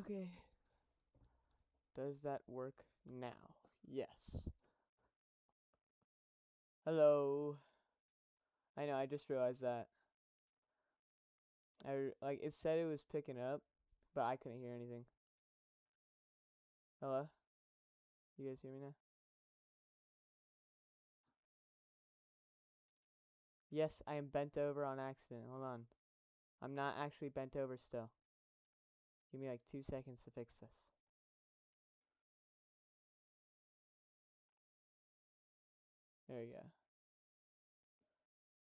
Okay. Does that work now? Yes. Hello. I know, I just realized that. Like, it said it was picking up, but I couldn't hear anything. Hello? You guys hear me now? Yes, I am bent over on accident. Hold on. I'm not actually bent over still. Give me like 2 seconds to fix this. There we go.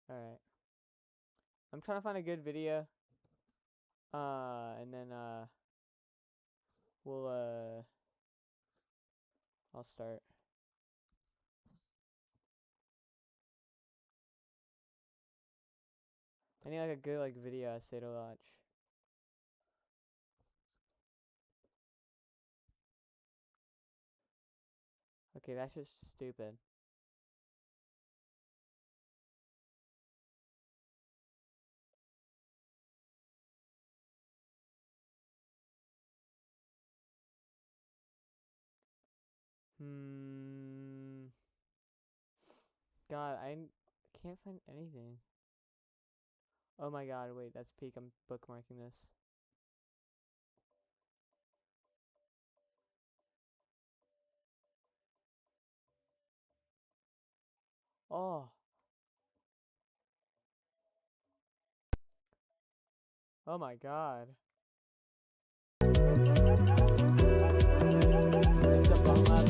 Alright. I'm trying to find a good video. And then, we'll, I'll start. I need like a good like video essay to watch. Okay, that's just stupid. God, can't find anything. Oh my god, wait, that's peak. I'm bookmarking this. Oh. Oh my god. It's a bum lab.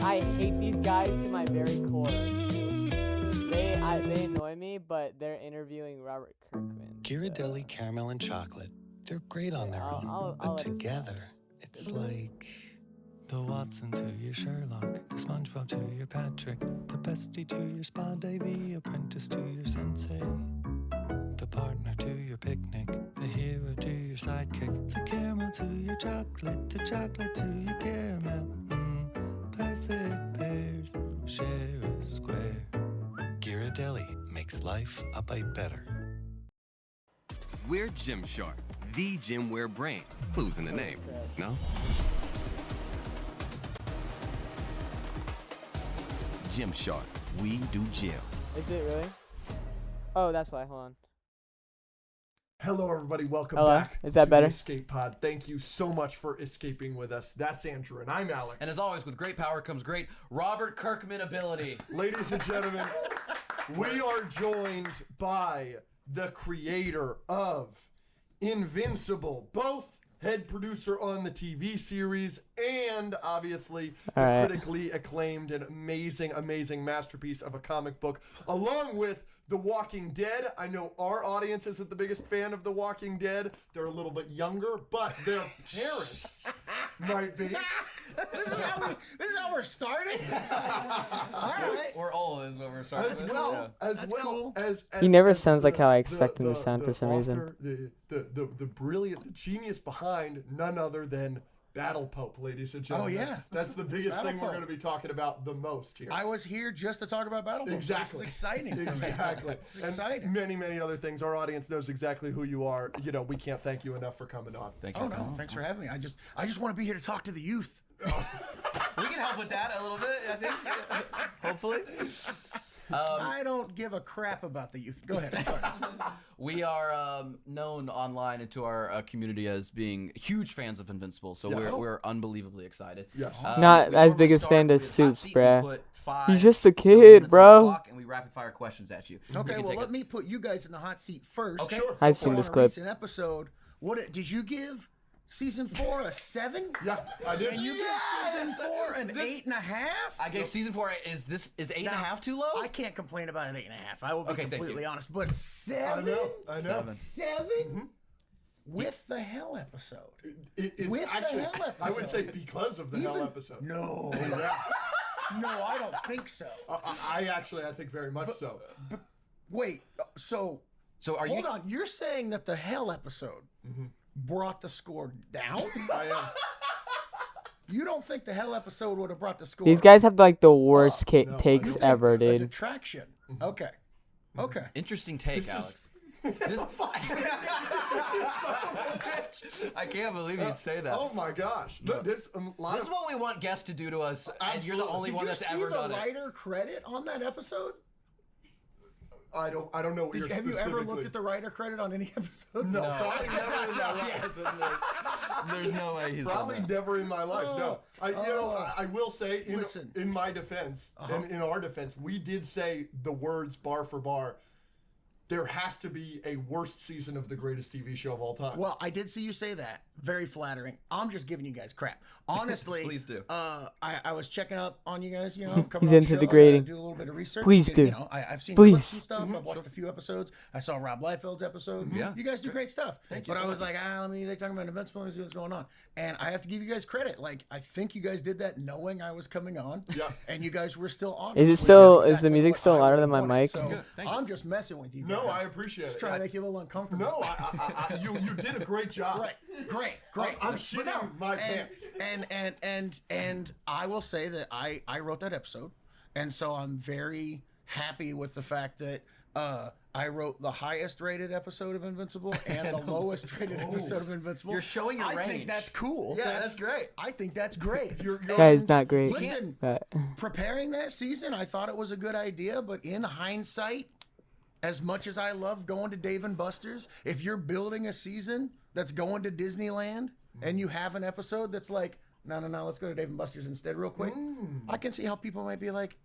I hate these guys to my very core. They annoy me, but they're interviewing Robert Kirkman. Ghirardelli Caramel and Chocolate. They're great on their own, but together, it's like the Watson to your Sherlock, the SpongeBob to your Patrick, the bestie to your spa day, the apprentice to your sensei, the partner to your picnic, the hero to your sidekick, the caramel to your chocolate, the chocolate to your caramel. Perfect pairs, share a square. Ghirardelli makes life a bite better. We're Gymshark, the gymwear brand. Clues in the name, no? Gymshark, we do gym. Is it really? Oh, that's why. Hold on. Hello, everybody. Welcome Hello? back Is that to better? the Escape Pod. Thank you so much for escaping with us. That's Andrew, and I'm Alex. And as always, with great power comes great Robert Kirkman ability. Ladies and gentlemen, we are joined by the creator of Invincible, both head producer on the TV series and obviously the critically acclaimed and amazing masterpiece of a comic book, along with The Walking Dead. I know our audience isn't the biggest fan of The Walking Dead. They're a little bit younger, but their parents might be. This is how we're starting? All right. We're old is what we're starting As with. well as He never sounds like how I expect him to sound for some reason. The brilliant, the genius behind none other than Battle Pope, ladies and gentlemen. Oh, yeah. That's the biggest Battle thing we're Pope. going to be talking about the most here. I was here just to talk about Battle Pope. Exactly. This is exciting for me. Exactly. It's exciting. And many other things. Our audience knows exactly who you are. You know, we can't thank you enough for coming on. Thank you. Oh, no. Thanks for having me. I just want to be here to talk to the youth. We can help with that a little bit, I think. Hopefully. I don't give a crap about the youth. Go ahead. Sorry. We are known online and to our community as being huge fans of Invincible, so Yes. we're unbelievably excited. Yes. Not We as normally big a start fan as with hot Suits, seat. We bruh. put 5 He's just a some kid, minutes on the bro. clock, and we rapid fire questions at you. You Okay, can well, take let us- me put you guys in the hot seat first. Okay. Sure. I've seen this On a clip. recent episode, what did you give season 4 a 7? Yeah, I did. And you give season 4 an 8.5? I gave season 4. Is 8.5 too low? I can't complain about an 8.5. I will be Okay, thank completely you. honest. But 7? I know. 7? With the hell episode. It's With the actually, hell I would say episode. because of the hell Even- episode. No. Yeah. No, I don't think so. I think very much so. Wait, so are hold on. You're saying that the Hell episode brought the score down? I am. You don't think the Hell episode would have brought the score? These guys have like the worst no, I takes don't. ever, A dude. detraction. Okay. Okay. Interesting take, Alex. This- I can't believe you'd say that. Oh my gosh! No, there's a lot This of is what we want guests to do to us, and you're the only Did one you that's see ever the done it. writer credit on that episode? I don't know what you're Have you ever specifically. looked at the writer credit on any episodes? No, probably never in my life. There's no way he's Probably done that. never in my life. No, I will say Listen. in my defense and in our defense, we did say the words bar for bar. There has to be a worst season of the greatest TV show of all time. Well, I did see you say that. Very flattering. I'm just giving you guys crap. Honestly, Please do. I was checking up on you guys. You know, coming He's on into the show, degrading. I gotta do a little bit of research. Please You do. know, I've seen Please. clips and stuff. I've watched a few episodes. I saw Rob Liefeld's episode. Yeah. You guys do great stuff. Thank you But so I was much. like, they're talking about Invincible. Let me see what's going on. And I have to give you guys credit. Like, I think you guys did that knowing I was coming on. Yeah. And you guys were still on. Is it which still- is the exactly music what still I louder would than my have wanted. mic? So Good. Thank you. I'm just messing with you. No, guys. I appreciate Just it. trying to make you a little uncomfortable. No, you did a great job. Great. I'm But shitting my pants. And I will say that I wrote that episode, and so I'm very happy with the fact that I wrote the highest rated episode of Invincible and the lowest rated episode of Invincible. You're showing your I think range. that's cool. Yeah, that's great. I think that's great. Guys, not great. Listen, But preparing that season, I thought it was a good idea, but in hindsight, as much as I love going to Dave and Buster's, if you're building a season that's going to Disneyland and you have an episode that's like, no, let's go to Dave and Buster's instead real quick, I can see how people might be like,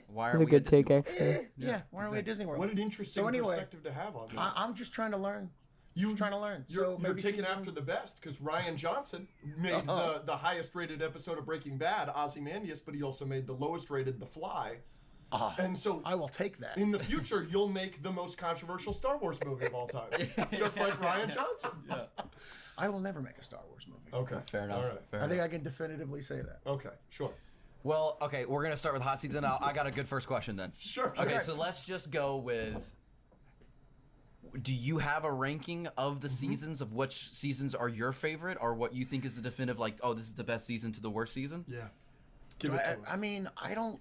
Why that's are a we good at take, Disney World? actually. yeah, why aren't we at Disney World? What an interesting So anyway, perspective to have on that. I'm just trying to learn. Just trying to learn. You're, So you're maybe taking season- after the best because Ryan Johnson made the highest rated episode of Breaking Bad, Ozymandias, but he also made the lowest rated, The Fly. And so I will take that. in the future, you'll make the most controversial Star Wars movie of all time, just like Ryan Johnson. I will never make a Star Wars movie. Okay, Fair enough. All right. Fair I think enough. I can definitively say that. Okay, sure. Well, okay, we're gonna start with hot seats, and I got a good first question then. Sure. Okay, so let's just go with. Do you have a ranking of the seasons of which seasons are your favorite, or what you think is the definitive? Like, oh, this is the best season to the worst season. Yeah. Give it to us. I mean, I don't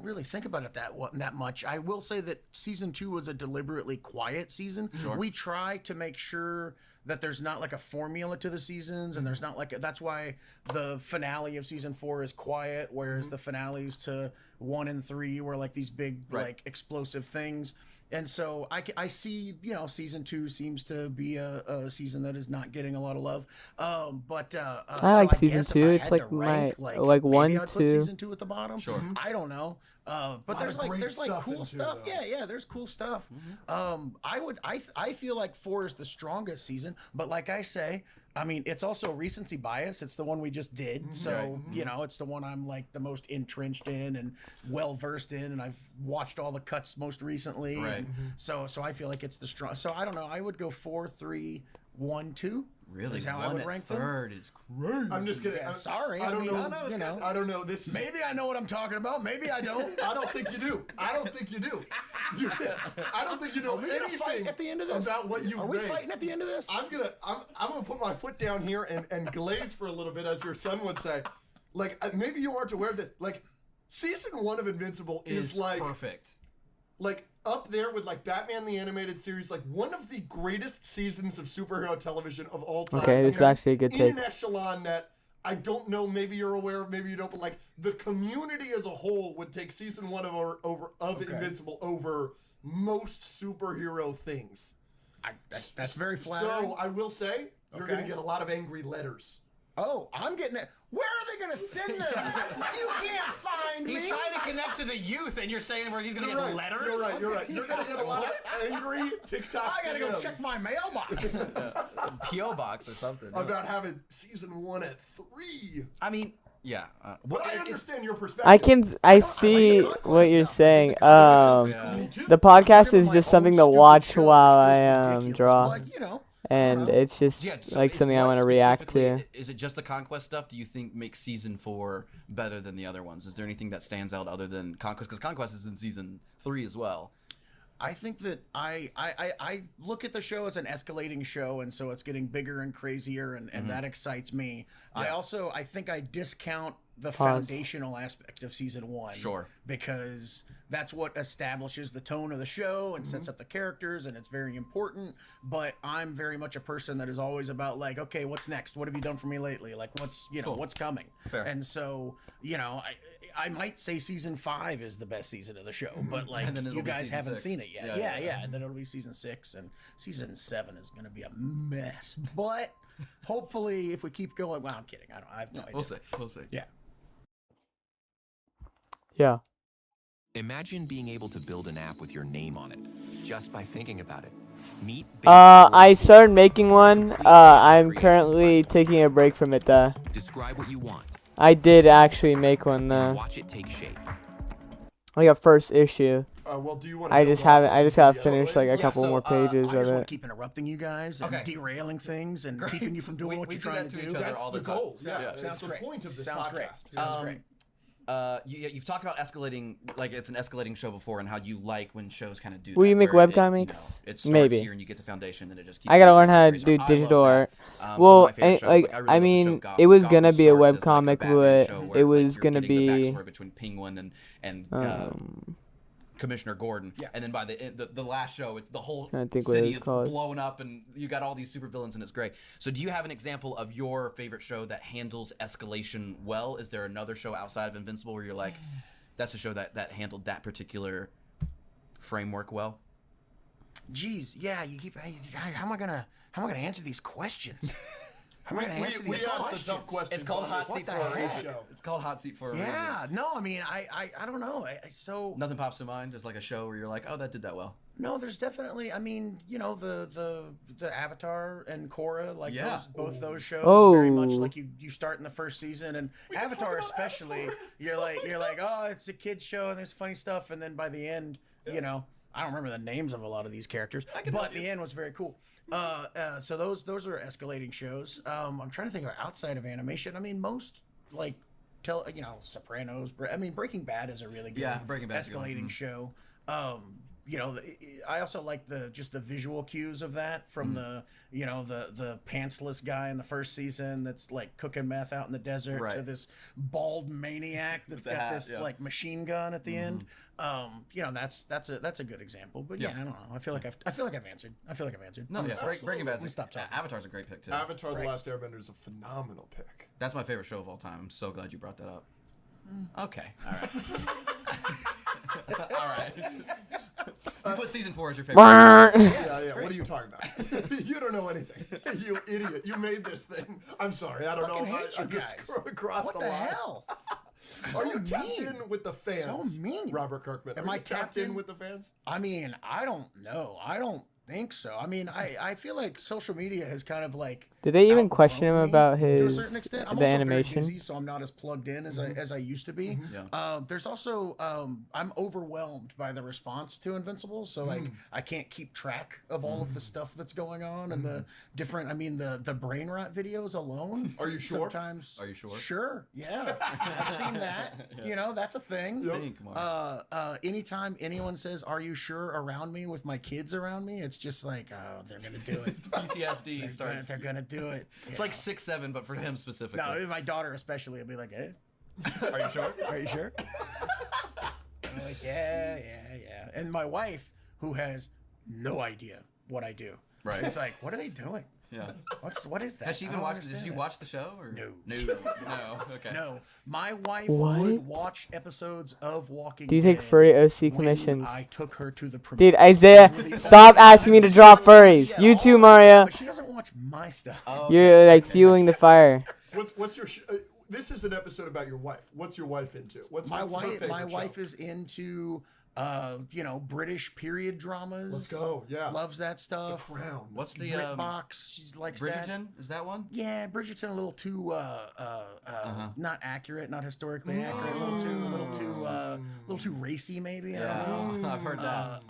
really think about it that much. I will say that season 2 was a deliberately quiet season. Sure. We try to make sure that there's not like a formula to the seasons, and there's not like that's why the finale of season 4 is quiet, whereas the finales to 1 and 3 were like these big like explosive things. And so I see, season 2 seems to be a season that is not getting a lot of love. But I like season guess if 2. I It's had like to rank, like maybe 1, I'd put 2. season 2 at the bottom. Sure. I don't know. But Lot there's of great like stuff cool in 2, stuff. though. Yeah, there's cool stuff. I feel like 4 is the strongest season, but like I say, I mean, it's also recency bias. It's the one we just did. So, it's the one I'm like the most entrenched in and well versed in, and I've watched all the cuts most recently. Right. And so I feel like it's the strong. So I don't know. I would go 4, 3, 1, 2. Really, Is how I one would at rank them. third is crazy. I'm just kidding. Yeah, sorry. I don't mean, know. I don't know. This is. Maybe I know what I'm talking about. Maybe I don't. I don't think you do. I don't think you do. I don't think you know Are we gonna anything fight at the end of this? about what you Are we ranked. fighting at the end of this? I'm gonna put my foot down here and glaze for a little bit, as your son would say. Like maybe you aren't aware that like season 1 of Invincible is like perfect. like up there with like Batman the Animated Series, like one of the greatest seasons of superhero television of all time. Okay, this is And actually a good in take. an echelon that I don't know, maybe you're aware of, maybe you don't, but like the community as a whole would take season 1 of Invincible over most superhero things. That's very flattering. So I will say you're Okay. gonna get a lot of angry letters. Oh, I'm getting it. Where are they going to send them? You can't find me. He's trying to connect to the youth, and you're saying where he's gonna You're get right. letters. You're right. You're right. You're gonna get a lot of angry TikTok. I got to go DMs check my mailbox. PO box or something. about having season 1 at 3. I mean, yeah. But I understand your perspective. I see what you're saying. Me too. The podcast is My just own something to stupid watch shows while feels I ridiculous, draw, but, and it's just Yeah, so like is something I what want to react to. specifically- Is it just the Conquest stuff? Do you think makes season 4 better than the other ones? Is there anything that stands out other than Conquest? Because Conquest is in season 3 as well. I think that I look at the show as an escalating show, and so it's getting bigger and crazier, and that excites me. Yeah. I think I discount the foundational aspect of season 1. Sure. Because that's what establishes the tone of the show and sets up the characters, and it's very important. But I'm very much a person that is always about like, okay, what's next? What have you done for me lately? Like, what's what's coming? Fair. And so, I might say season 5 is the best season of the show, but like And then it'll you be guys season haven't 6. seen it yet. Yeah. And then it'll be season 6, and season 7 is going to be a mess. But hopefully, if we keep going, well, I'm kidding. I have no idea. We'll see. Yeah. Yeah. Imagine being able to build an app with your name on it, just by thinking about it. Meet I started making one. I'm currently taking a break from it though. Describe what you want. I did actually make one though. Watch it take shape. Like a first issue. Well, do you want? I just haven't. I just gotta finish like a Yeah, couple so, more pages I of just want it. to keep interrupting you guys and Okay. derailing things and keeping you from doing what we you're do trying that to to do. each other That's all the the time. goal. Yeah, Yeah, that's sounds the great. point of this Sounds podcast. great. Sounds great. You've talked about escalating, like it's an escalating show before, and how you like when shows kind of do. Will that, you make where webcomics? It starts Maybe. here, and you get the foundation, and it just keeps. I gotta going learn how to crazy. do I love digital that. art. Some of Well, my favorite shows, I really love the show mean, Gotham. it was Gotham gonna be a starts as, like, webcomic, Batman but show it where, was like, you're gonna getting the be backstory between Penguin and Commissioner Gordon. Yeah. And then by the last show, it's the whole Trying to think what city it's is called. blown up, and you got all these supervillains, and it's great. So, do you have an example of your favorite show that handles escalation well? Is there another show outside of Invincible where you're like, that's a show that handled that particular framework well? Jeez, yeah. You keep. How am I gonna answer these questions? How am I gonna We answer these asked questions? the tough questions. It's called on Hot this Seat for the a heck? reason. It's called Hot Seat for a reason. Yeah. No, I mean, I don't know. So Nothing pops to mind. Just like a show where you're like, oh, that did that well. no, there's definitely. I mean, the Avatar and Korra, like Yeah. both those shows, Oh. very much like you start in the first season, and Avatar especially, you're like, oh, it's a kids show and there's funny stuff, and then by the end, I don't remember the names of a lot of these characters, but the end was very cool. So those are escalating shows. I'm trying to think of outside of animation. I mean, most like Sopranos. I mean, Breaking Bad is a really good Breaking Bad's a good one. escalating show. I also like the visual cues of that from the pantsless guy in the first season that's like cooking meth out in the desert to Right. this bald maniac that's a got hat, this yeah. like machine gun at the end. That's a good example. But yeah, I don't know. I feel like I've answered. No, I'm yeah, gonna stop. Breaking Bad's I'm gonna stop talking. Avatar's a great pick too. Avatar: The Last Airbender is a phenomenal pick. That's my favorite show of all time. I'm so glad you brought that up. Okay, all right. All right. You put season 4 as your favorite. Yeah. What are you talking about? You don't know anything. You idiot. You made this thing. I'm sorry. I don't know. Fucking hate I you just guys. crossed What the the line. hell? Are you So tapped mean. in with the fans? So mean. Robert Kirkman. Am Are I you tapped in in? with the fans? I mean, I don't know. I don't think so. I mean, I feel like social media has kind of like. Did they even question him outgrown me about to a his certain extent. I'm the also animation? very busy, so I'm not as plugged in as I used to be. Yeah. There's also I'm overwhelmed by the response to Invincible, so like I can't keep track of all of the stuff that's going on and the different. I mean, the brain rot videos alone. Are you sure? Sometimes. Are you sure? Sure. Yeah, I've seen that. That's a thing. Think, Mark. Anytime anyone says "Are you sure?" around me with my kids around me, it's just like, oh, they're gonna do it. PTSD starts. They're gonna do it. It's like 6-7, but for him specifically. No, my daughter especially will be like, "Eh, are you sure? Are you sure?" I'm like, yeah. And my wife, who has no idea what I do, Right. is like, "What are they doing? Yeah. What is that?" Has she I even don't watched? Did understand she that." watch the show? Or? No. No. Okay. No, my wife What? would watch episodes of Walking Do you take Dead furry OC when commissions? I took her to the premiere. Dude, Isaiah, stop asking me to drop furries. Yeah, You all too, of it, Mario. But she doesn't watch my stuff. Oh, You're like fueling the fire. What's your? This is an episode about your wife. What's your wife into? What's My her favorite wife show? is into British period dramas. Let's go. Yeah. Loves that stuff. Crown. What's the BritBox, she likes that. Bridgerton? Is that one? Yeah, Bridgerton a little too not accurate, not historically accurate, a little too racy maybe. I don't know. Yeah, I've heard that.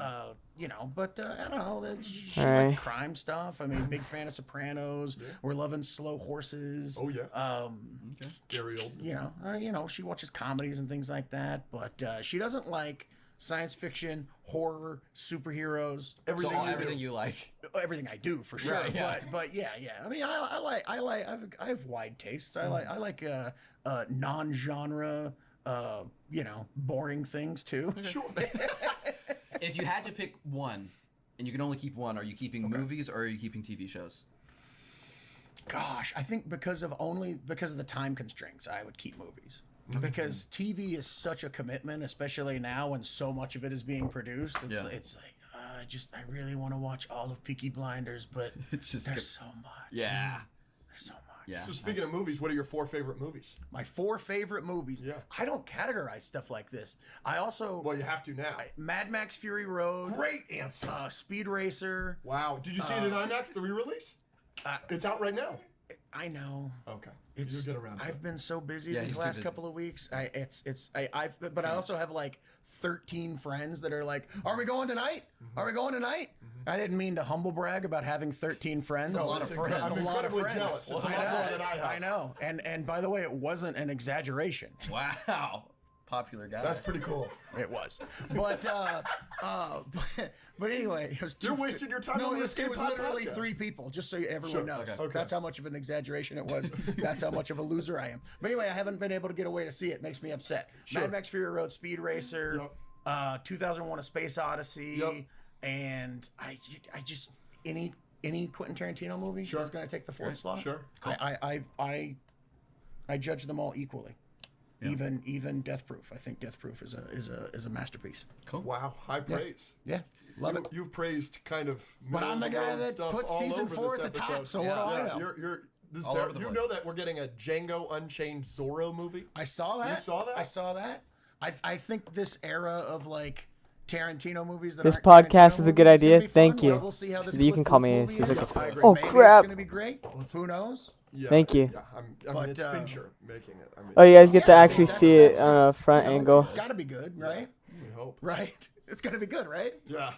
But I don't know. She Alright. like crime stuff. I mean, big fan of Sopranos. We're loving Slow Horses. Oh yeah. Gary Oldman. She watches comedies and things like that, but she doesn't like science fiction, horror, superheroes, Everything you like. everything I do for sure. Right, yeah. But yeah. I mean, I have wide tastes. I like non-genre, boring things too. Sure. If you had to pick one, and you can only keep one, are you keeping movies or are you keeping TV shows? Gosh, I think because of the time constraints, I would keep movies. Because TV is such a commitment, especially now when so much of it is being produced. It's like I really want to watch all of Peaky Blinders, but It's just there's so much. Yeah. There's so much. Yeah. So speaking of movies, what are your 4 favorite movies? My 4 favorite movies. Yeah. I don't categorize stuff like this. I also Well, you have to now. Mad Max Fury Road. Great answer. Speed Racer. Wow. Did you see it in IMAX, the re-release? It's out right now. I know. Okay. It's, You'll get around to it. I've been so busy Yeah, these he's too last busy. couple of weeks. But I also have like 13 friends that are like, "Are we going tonight? Are we going tonight?" I didn't mean to humble brag about having 13 friends. a lot of friends. That's I'm a lot of incredibly friends. jealous. It's a lot I more know. than I have. I know. And by the way, it wasn't an exaggeration. Wow. Popular guy. That's pretty cool. It was. But but anyway, it was You're wasting your time No, on it the was Escape Pod literally podcast. 3 people, just so everyone Sure. knows. Okay. That's how much of an exaggeration it was. That's how much of a loser I am. But anyway, I haven't been able to get away to see it. Makes me upset. Sure. Mad Max Fury Road, Speed Racer, Yep. 2001: A Space Odyssey, Yep. and I just any Quentin Tarantino movie Sure. is going to take the 4th slot. Sure. I judge them all equally. Even Death Proof. I think Death Proof is a masterpiece. cool. Wow. High praise. Yeah, love it. You've praised kind of But I'm the guy middle-of-the-road that stuff puts all season over 4 this at the top. episode. So Yeah. what do I know? This All over the you place. know that we're getting a Django Unchained Zorro movie? I saw that. You saw that? I saw that. I think this era of like Tarantino movies that This aren't podcast Tarantino is a good movies gonna idea. be fun. Thank you. We'll see how this You can Cliff call Booth me movie Suzuka. is. I agree. Oh, Maybe crap. It's gonna be great. Who knows? Yeah, Thank you. Yeah, I mean, But, it's Fincher making it. I mean, Oh, you guys get to Yeah, actually that's- see it that's- on a that's- front you know, angle. It's got to be good, right? we hope. Right. It's got to be good, right? Yeah.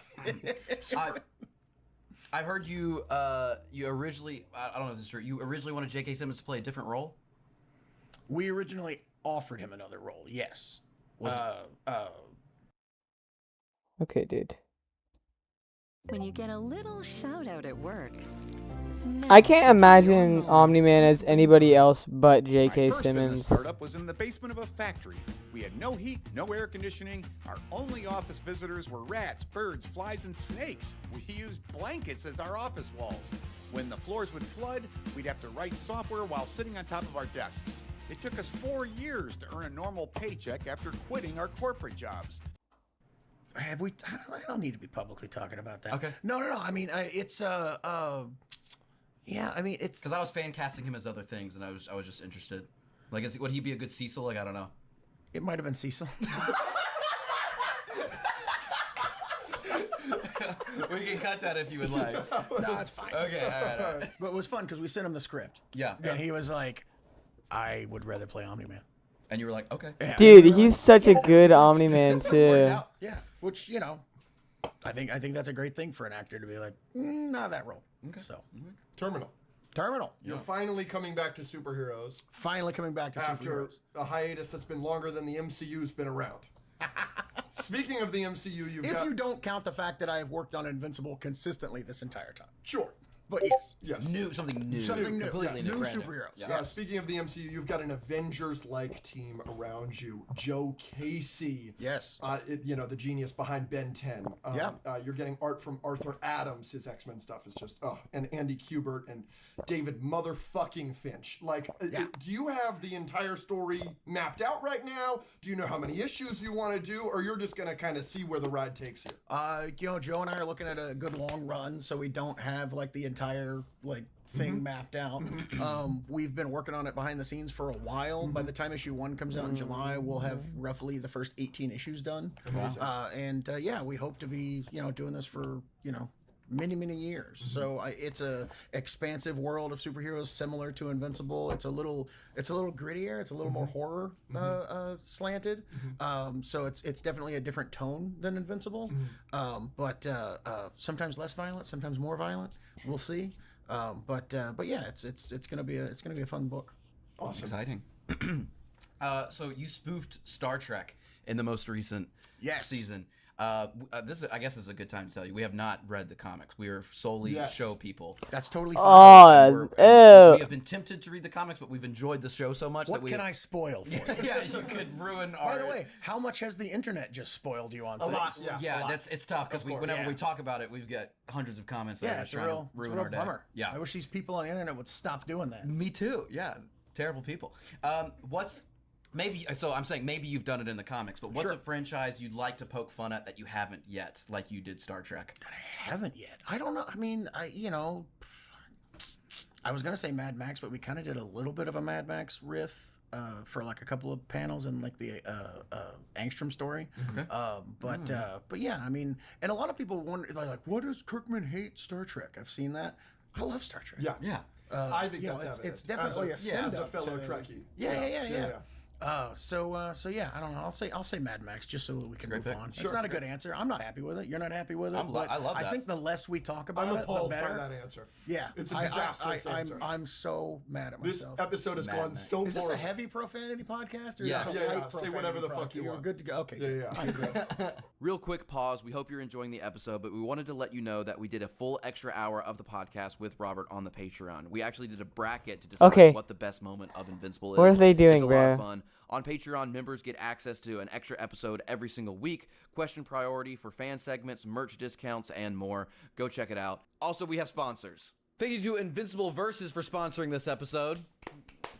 I've heard you originally, I don't know if this is true, you originally wanted J.K. Simmons to play a different role? We originally offered him another role. Yes. Okay, dude. When you get a little shout out at work. I can't imagine Omni-Man as anybody else but J.K. My first business Simmons. startup was in the basement of a factory. We had no heat, no air conditioning. Our only office visitors were rats, birds, flies, and snakes. We used blankets as our office walls. When the floors would flood, we'd have to write software while sitting on top of our desks. It took us 4 years to earn a normal paycheck after quitting our corporate jobs. Have we? I don't need to be publicly talking about that. Okay. No. I mean, it's yeah. I mean, it's Because I was fan casting him as other things, and I was just interested. Like, would he be a good Cecil? Like, I don't know. It might have been Cecil. We can cut that if you would like. No, it's fine. Okay, all right. But it was fun because we sent him the script. Yeah. And he was like, I would rather play Omni-Man. And you were like, okay. Yeah. Dude, he's such a good Omni-Man too. Yeah. Which, you know, I think that's a great thing for an actor to be like, not that role. Okay. So, Terminal. Terminal. You're finally coming back to superheroes Finally coming back to after superheroes. a hiatus that's been longer than the MCU's been around. Speaking of the MCU, you've If got... you don't count the fact that I have worked on Invincible consistently this entire time. Sure. But yes. Yes. Something new. Something new. Completely Yes. New brand superheroes. Yeah. Yeah, speaking of the MCU, you've got an Avengers-like team around you. Joe Casey. Yes. The genius behind Ben 10. Yeah. You're getting art from Arthur Adams. His X-Men stuff is just, and Andy Kubert and David motherfucking Finch. Like, do you have the entire story mapped out right now? Do you know how many issues you want to do? Or you're just going to kind of see where the ride takes you? Joe and I are looking at a good long run, so we don't have like the entire thing mapped out. We've been working on it behind the scenes for a while. By the time issue 1 comes out in July, we'll have roughly the first 18 issues done. We hope to be doing this for many years. So it's a expansive world of superheroes similar to Invincible. It's a little grittier. It's a little more horror slanted. So it's definitely a different tone than Invincible. But sometimes less violent, sometimes more violent. We'll see. But yeah, it's gonna be a fun book. Awesome. Exciting. So you spoofed Star Trek in the most recent season. This is, I guess, is a good time to tell you we have not read the comics. We are solely show people. That's totally fine. Oh, we have been tempted to read the comics, but we've enjoyed the show so much what that we can I spoil for you? Yeah, you could ruin our. By the way, how much has the internet just spoiled you on things? A lot. Yeah, it's tough because whenever we talk about it, we've got hundreds of comments that are it's trying to ruin our day. bummer. Yeah, I wish these people on the internet would stop doing that. Me too. Yeah, terrible people. Maybe, so I'm saying maybe you've done it in the comics, but what's a franchise you'd like to poke fun at that you haven't yet, like you did Star Trek? That I haven't yet. I don't know. I mean, I was going to say Mad Max, but we kind of did a little bit of a Mad Max riff for like a couple of panels in like the Angstrom story. Okay. But yeah, I mean, and a lot of people wonder, like, what does Kirkman hate Star Trek? I've seen that. I love Star Trek. Yeah. I think that's it's definitely a send as a up fellow to, Trekkie. Yeah. So yeah, I don't know. I'll say Mad Max just so that we can move on. It's not a good answer. I'm not happy with it. You're not happy with it. I love that. I think the less we talk about I'm it, the appalled by better. that answer. Yeah, It's a disastrous answer. I'm so mad at This myself. episode has gone so far. Is this a heavy profanity podcast? Or Yes. is this a light Say whatever the profanity fuck you You're want. good to go. Okay. Yeah. Real quick pause. We hope you're enjoying the episode, but we wanted to let you know that we did a full extra hour of the podcast with Robert on the Patreon. We actually did a bracket to decide what the best moment of Invincible is. What are they doing, It's a lot of bro? fun. On Patreon, members get access to an extra episode every single week, question priority for fan segments, merch discounts, and more. Go check it out. Also, we have sponsors. Thank you to Invincible Versus for sponsoring this episode.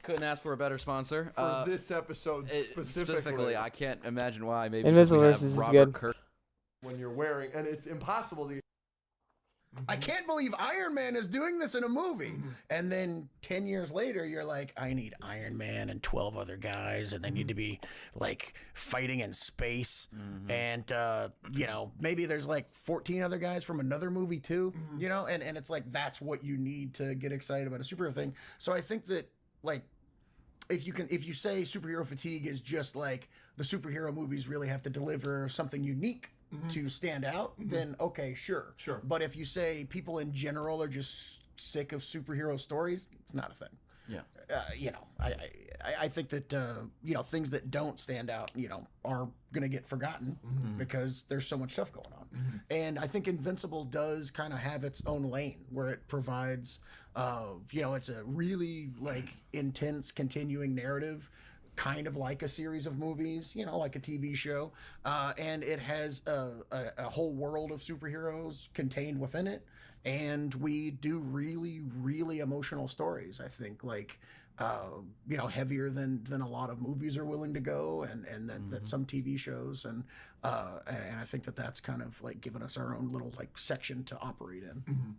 Couldn't ask for a better sponsor. For this episode specifically. I can't imagine why. Maybe Invincible because Versus we is have good. Robert Kirk. When you're wearing, and it's impossible to. I can't believe Iron Man is doing this in a movie. And then 10 years later, you're like, I need Iron Man and 12 other guys, and they need to be like fighting in space. And, maybe there's like 14 other guys from another movie too, and it's like, that's what you need to get excited about a superhero thing. So I think that like, if you say superhero fatigue is just like the superhero movies really have to deliver something unique to stand out, then okay, sure. But if you say people in general are just sick of superhero stories, it's not a thing. Yeah. I think that things that don't stand out, are gonna get forgotten because there's so much stuff going on. And I think Invincible does kind of have its own lane where it provides, it's a really like intense continuing narrative, kind of like a series of movies, like a TV show, and it has a whole world of superheroes contained within it, and we do really, really emotional stories. I think like heavier than a lot of movies are willing to go, and that some TV shows, and I think that's kind of like given us our own little like section to operate in.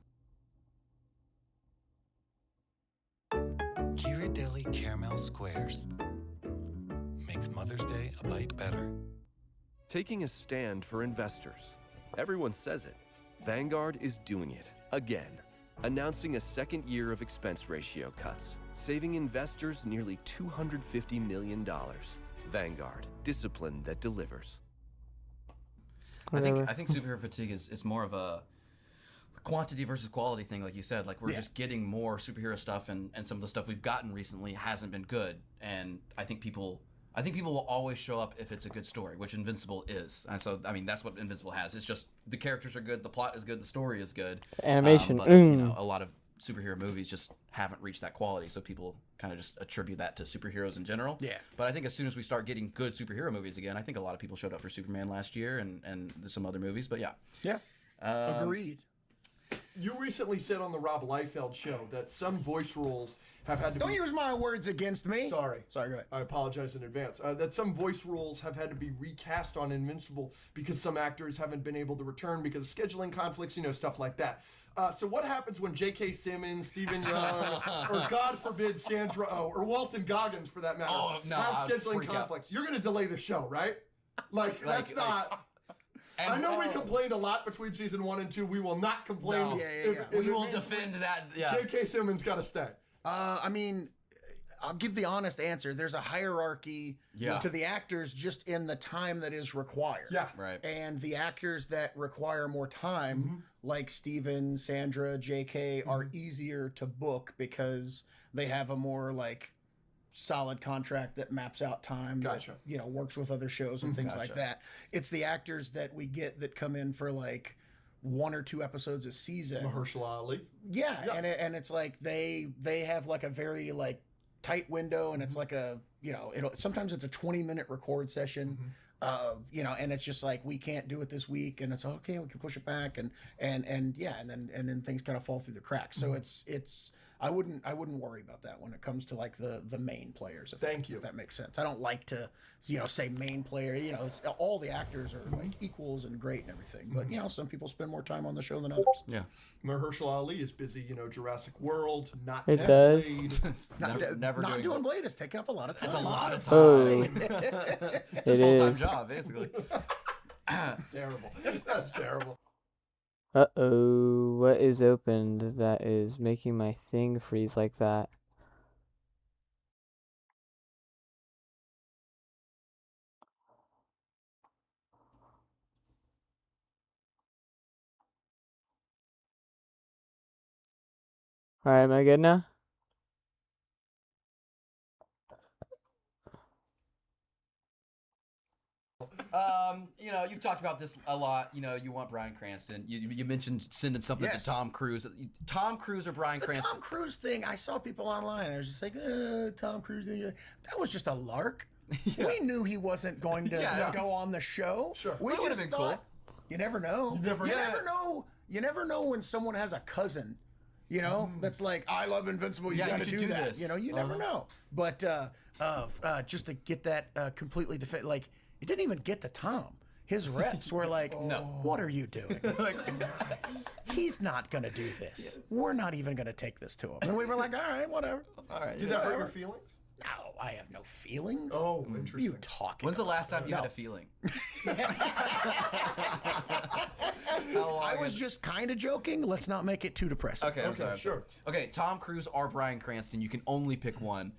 Ghirardelli Caramel Squares makes Mother's Day a bite better. Taking a stand for investors. Everyone says it. Vanguard is doing it again, announcing a second year of expense ratio cuts, saving investors nearly $250 million. Vanguard, discipline that delivers. I think superhero fatigue is more of a quantity versus quality thing, like you said. Like we're just getting more superhero stuff, and some of the stuff we've gotten recently hasn't been good. And I think people will always show up if it's a good story, which Invincible is. And so, I mean, that's what Invincible has. It's just the characters are good, the plot is good, the story is good. Animation. But, a lot of superhero movies just haven't reached that quality, so people kind of just attribute that to superheroes in general. Yeah. But I think as soon as we start getting good superhero movies again, I think a lot of people showed up for Superman last year and some other movies. But yeah. Yeah. Agreed. You recently said on the Rob Liefeld show that some voice roles have had to Don't use my words against me. Sorry, go ahead. I apologize in advance. That some voice roles have had to be recast on Invincible because some actors haven't been able to return because of scheduling conflicts, stuff like that. So what happens when J.K. Simmons, Stephen Young, or God forbid Sandra Oh, or Walton Goggins for that matter, have scheduling conflicts? You're going to delay the show, right? That's not... And I know we complained a lot between season 1 and 2. We will not complain. If we will defend that. Yeah. J.K. Simmons got to stay. I mean, I'll give the honest answer. There's a hierarchy to the actors just in the time that is required. Yeah. Right. And the actors that require more time, like Steven, Sandra, J.K., are easier to book because they have a more like solid contract that maps out time. Gotcha. That, you know, works with other shows and things like that. It's the actors that we get that come in for like 1 or 2 episodes a season. Mahershala Ali. Yeah, and it's like they have like a very like tight window, and it's like a, you know, sometimes it's a 20-minute record session. You know, and it's just like, we can't do it this week, and it's okay, we can push it back, and then things kind of fall through the cracks. So it's I wouldn't worry about that when it comes to like the main players. If that makes sense. I don't like to, you know, say main player. You know, it's all the actors are like equals and great and everything. But you know, some people spend more time on the show than others. Yeah. Mahershala Ali is busy, you know, Jurassic World, not It doing does. Blade. Never Not doing doing Blade is taking up a lot of time. It's a lot of time. Oh, It's his it full-time is. job, basically. Terrible. That's terrible. Uh-oh, what is opened that is making my thing freeze like that? Alright, am I good now? You know, you've talked about this a lot. You know, you want Bryan Cranston. You mentioned sending something to Tom Cruise. Tom Cruise or Bryan Cranston? Tom Cruise thing, I saw people online. They're just like, Tom Cruise. That was just a lark. We knew he wasn't going to go on the show. Sure. We That would've just been thought, you never know. You never know. You never know when someone has a cousin, you know, that's like, I love Invincible. You Yeah, got to you should do do that. this. You know, you never know. But just to get that completely like, it didn't even get to Tom. His reps were like, No. What are you doing? He's not going to do this. We're not even going to take this to him. And we were like, all right, whatever. All right. Did that hurt your feelings? No, I have no feelings. Oh, What are interesting. you talking When's the about? last time you No. had a feeling? I was just kind of joking. Let's not make it too depressing. Okay, I'm sorry. sure. Okay, Tom Cruise or Bryan Cranston. You can only pick one.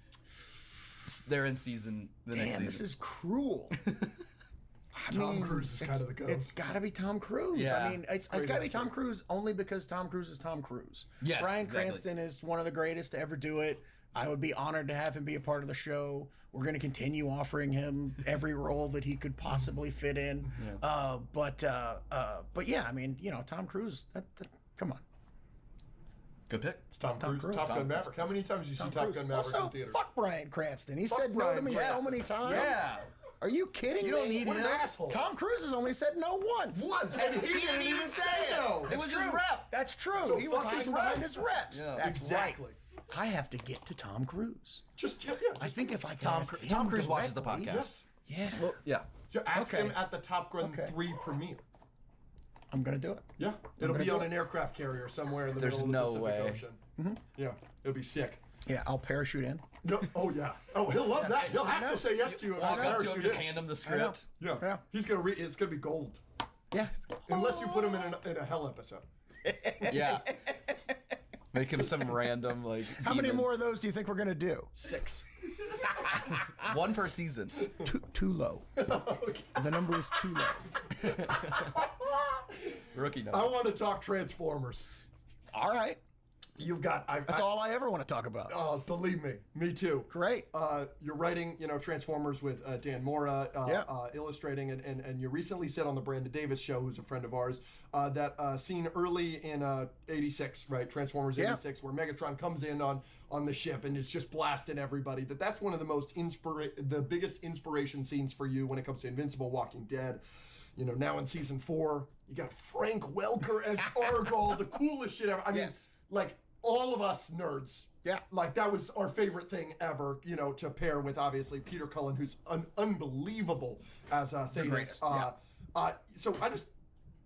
They're in season the next Damn, season. this is cruel. Tom Cruise is kind of the go. It's got to be Tom Cruise. Yeah. I mean, it's got to be Tom Cruise only because Tom Cruise is Tom Cruise. Yes, Bryan exactly. Cranston is one of the greatest to ever do it. I would be honored to have him be a part of the show. We're going to continue offering him every role that he could possibly fit in. Yeah. But yeah, I mean, you know, Tom Cruise. Come on. Good pick. It's Tom Cruise. Top Gun Maverick. How many times did you see Top Gun Maverick Also, in theaters? fuck Bryan Cranston. He Fuck said no to Bryan me so Cranston. many times. Yeah. Are you kidding me? You don't need What him. an asshole. Tom Cruise has only said no once. Once, and he didn't even say no. It was That's his true. rep. That's true. So he was fuck his hiding rep. behind his reps. Yeah. That's Exactly. right. I have to get to Tom Cruise. Just I think if I can ask him Tom Cruise watches the directly- podcast. Yeah. Well, yeah. Just ask Okay. him at the Top Gun 3 premiere. I'm going to do it. Yeah, it'll gonna be do on it. an aircraft carrier somewhere in the There's middle of the no Pacific way. Ocean. Yeah, it'll be sick. Yeah, I'll parachute in. No, oh yeah. Oh, he'll love that. He'll have to say yes to you. if Walk you up to him, parachute just in. hand him the script. Yeah. Yeah. He's gonna read. It's gonna be gold. Yeah. Unless you put him in a hell episode. Yeah. Make him some random like. How many demon. more of those do you think we're going to do? 6. One per season. Too low. The number is too low. Rookie I number. want to talk Transformers. All right. You've got. That's all I ever want to talk about. Oh, believe me, me too. Great. You're writing, Transformers with Dan Mora, illustrating, and you recently said on the Brandon Davis show, who's a friend of ours, that scene early in '86, right, Transformers '86, where Megatron comes in on the ship and is just blasting everybody. That's one of the most the biggest inspiration scenes for you when it comes to Invincible, Walking Dead. You know, now in season 4, you got Frank Welker as Argyle, the coolest shit ever. I mean, like. All of us nerds. Yeah. Like, that was our favorite thing ever, to pair with, obviously, Peter Cullen, who's unbelievable as Thanos. The greatest, So I just,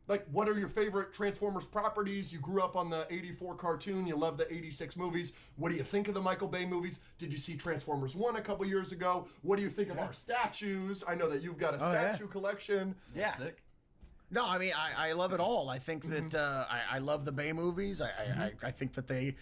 like, what are your favorite Transformers properties? You grew up on the 84 cartoon. You love the 86 movies. What do you think of the Michael Bay movies? Did you see Transformers 1 a couple years ago? What do you think of our statues? I know that you've got a statue collection. Yeah. Sick. No, I mean, I love it all. I think that I love the Bay movies. I think that they,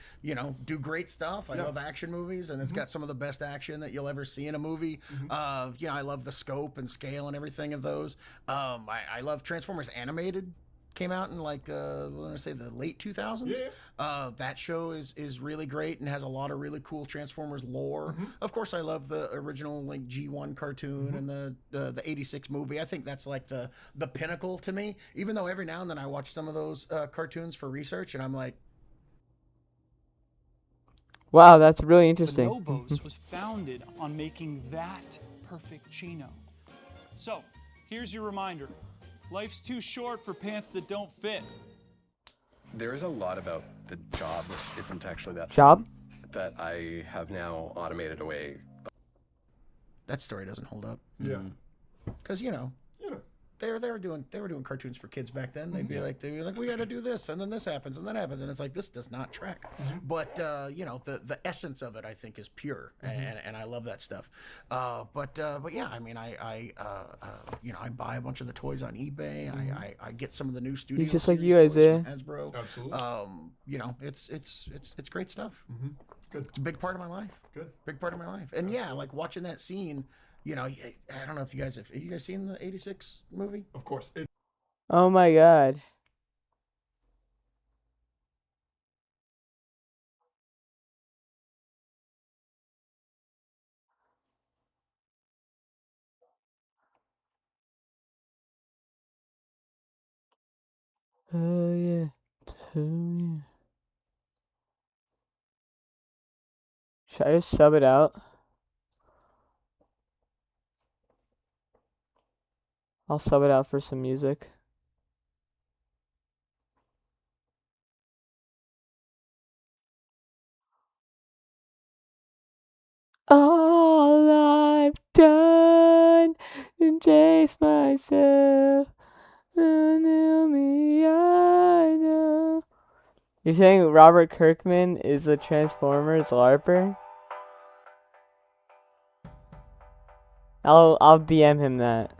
do great stuff. I love action movies, and it's got some of the best action that you'll ever see in a movie. I love the scope and scale and everything of those. I love Transformers animated. came out in like I'm gonna say the late 2000s. Yeah. That show is really great and has a lot of really cool Transformers lore. Of course, I love the original like G1 cartoon and the 86 movie. I think that's like the pinnacle to me. Even though every now and then I watch some of those cartoons for research, and I'm like, wow, that's really interesting. Bonobos was founded on making that perfect chino. So, here's your reminder. Life's too short for pants that don't fit. There is a lot about the job which isn't actually that Job? that I have now automated away. that story doesn't hold up. Yeah. Because they were doing cartoons for kids back then. They'd be like we got to do this, and then this happens, and that happens, and it's like this does not track. But the essence of it, I think, is pure, and I love that stuff. But yeah, I mean, I buy a bunch of the toys on eBay. I get some of the new studio. He's just like series you, toys from Isaiah. Hasbro. Absolutely. It's great stuff. Good. It's a big part of my life. Good. Big part of my life. And yeah, like watching that scene. I don't know if you guys have you guys seen the 86 movie? Of course. Oh my god. Oh yeah. Oh yeah. Should I just sub it out? I'll sub it out for some music. All I've done to chase myself. Know me, I know. You're saying Robert Kirkman is a Transformers LARPer? I'll DM him that,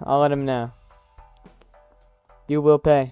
I'll let him know. You will pay.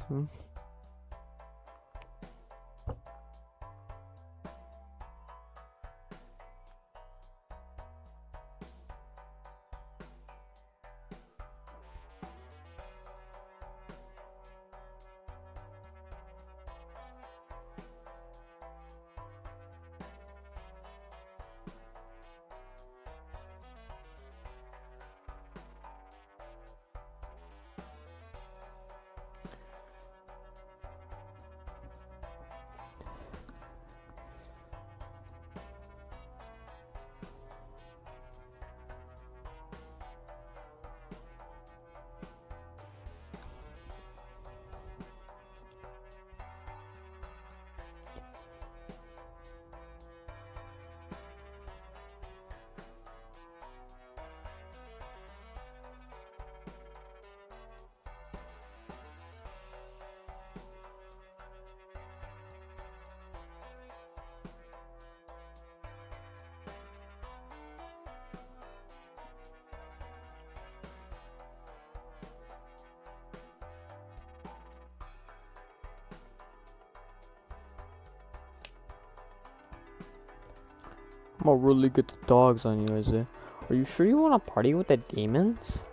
I'm gonna really get the dogs on you, Isaiah. Are you sure you want to party with the demons?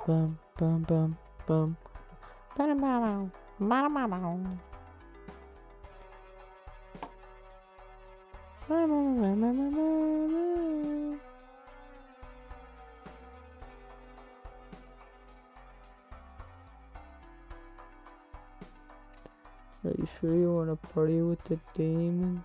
Bum bum bum bum. Ba-da-ba-bow. Ba-da-ba-bow. Ba-da-ba-ba-ba-ba-ba. Are you sure you want to party with the demons?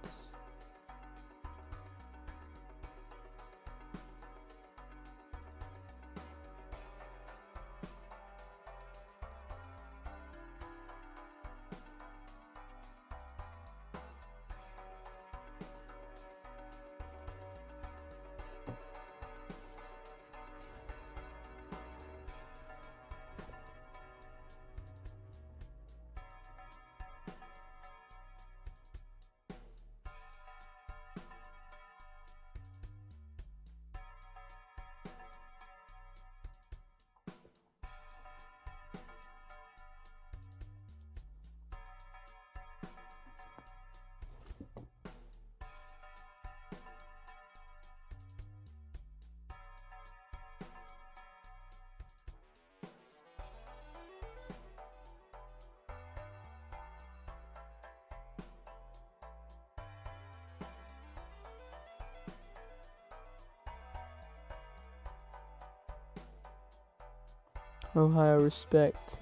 Ohio respect.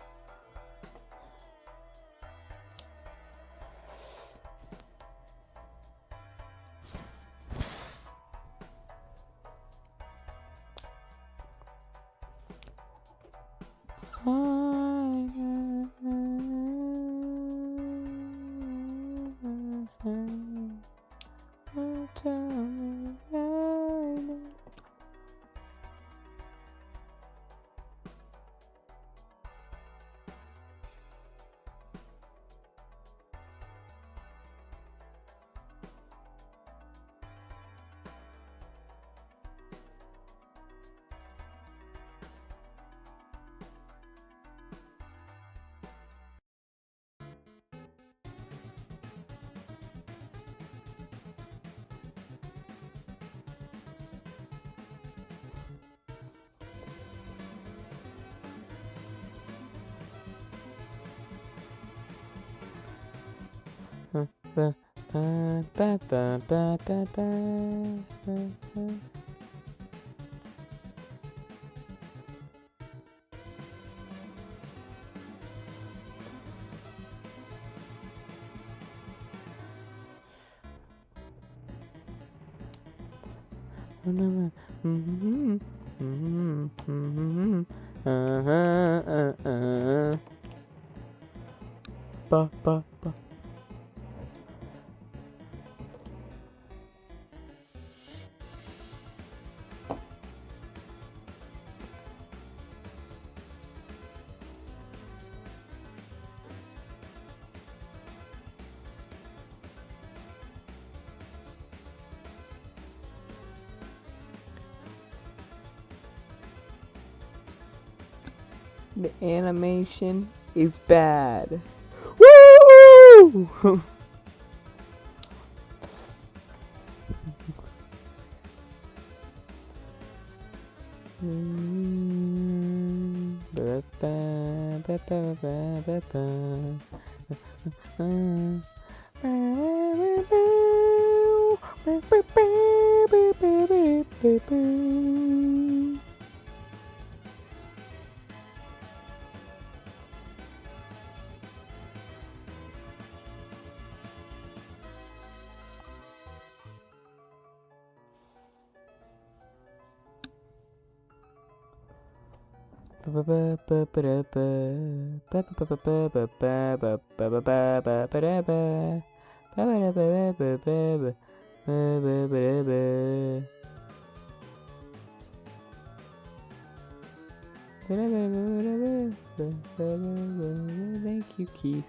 Ba ba ba. The animation is bad. Woo! Thank you, Keith.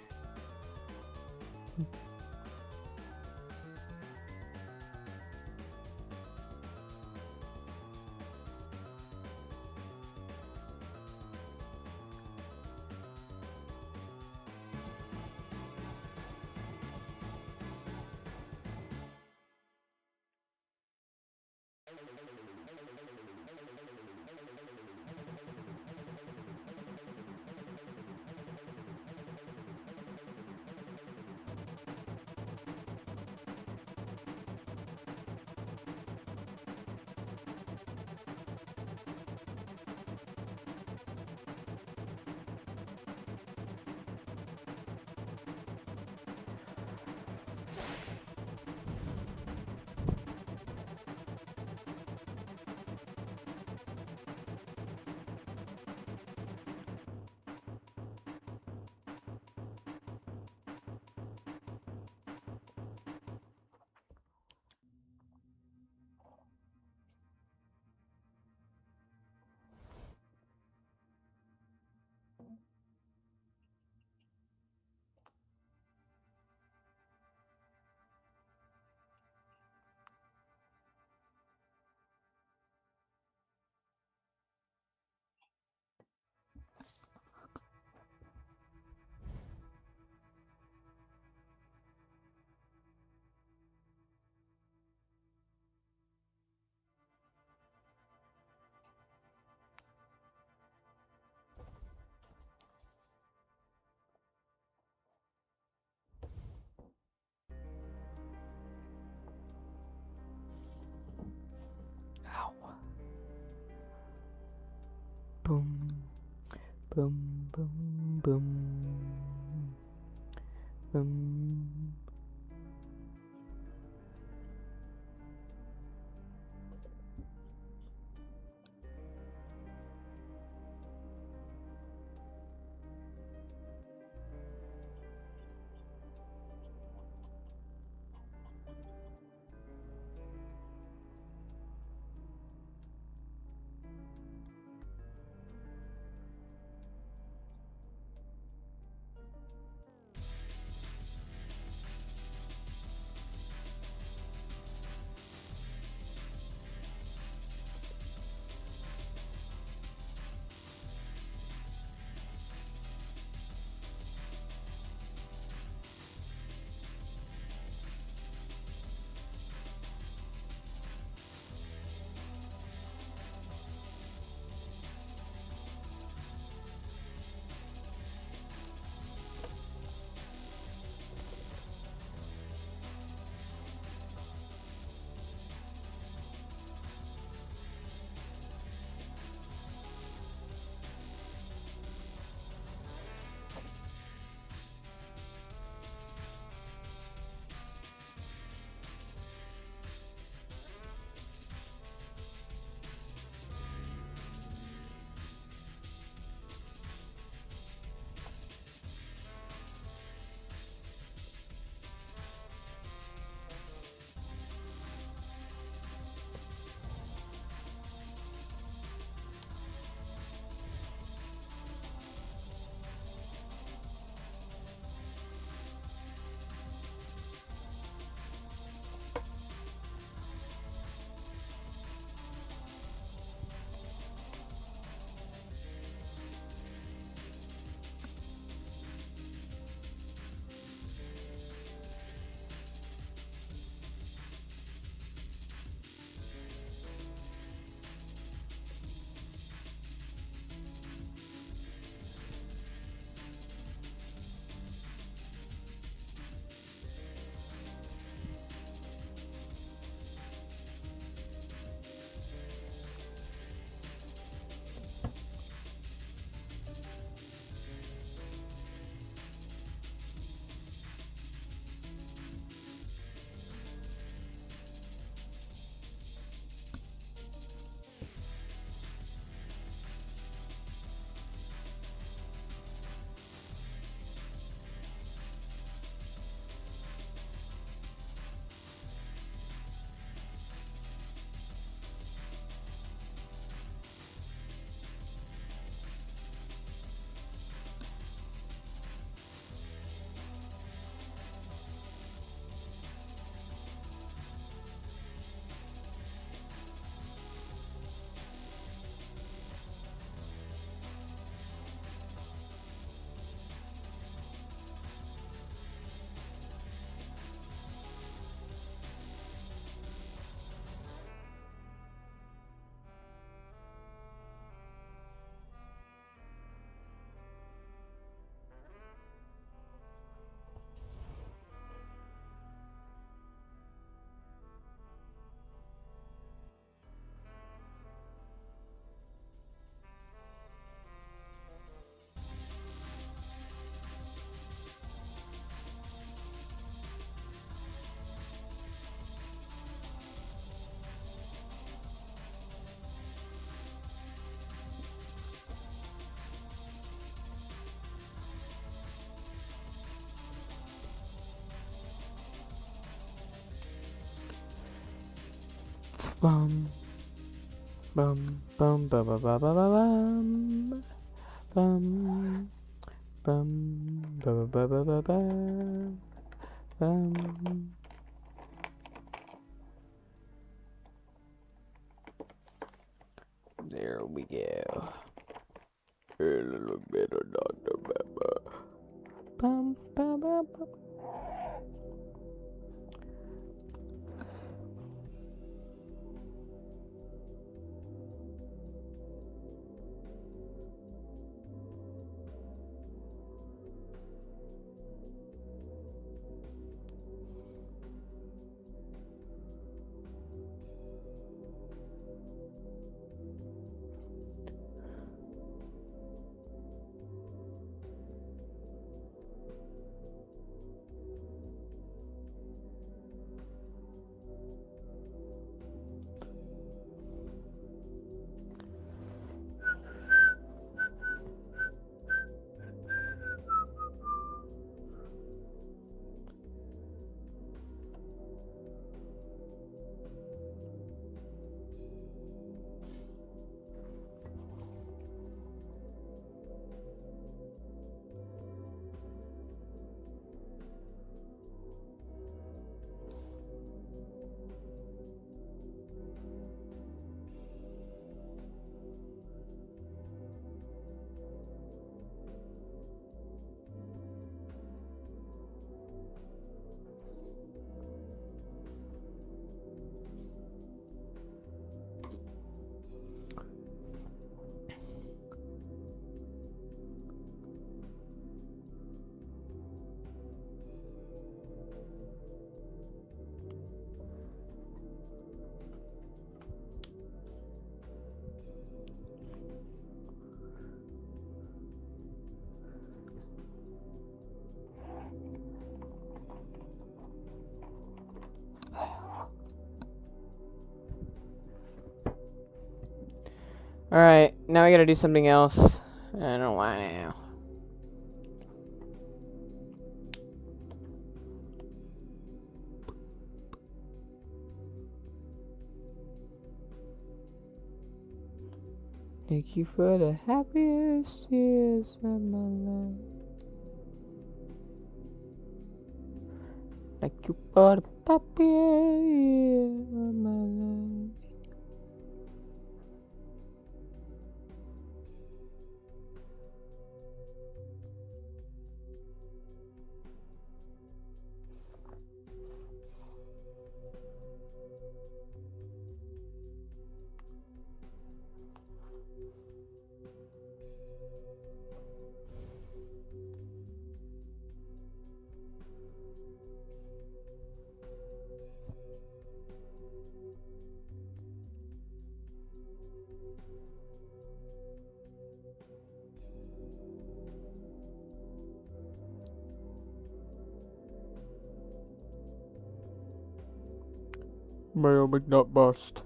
Boom, boom, boom. Boom. Bum, bum, bum, ba ba ba ba ba bum, bum, bum, ba ba ba ba ba bum. There we go. A little bit of Dr. Pepper. Bum, ba ba ba. Alright, now I gotta do something else. I don't know why now. Thank you for the happiest years of my life. Thank you for the happiest years of my life. Mayo McNut bust.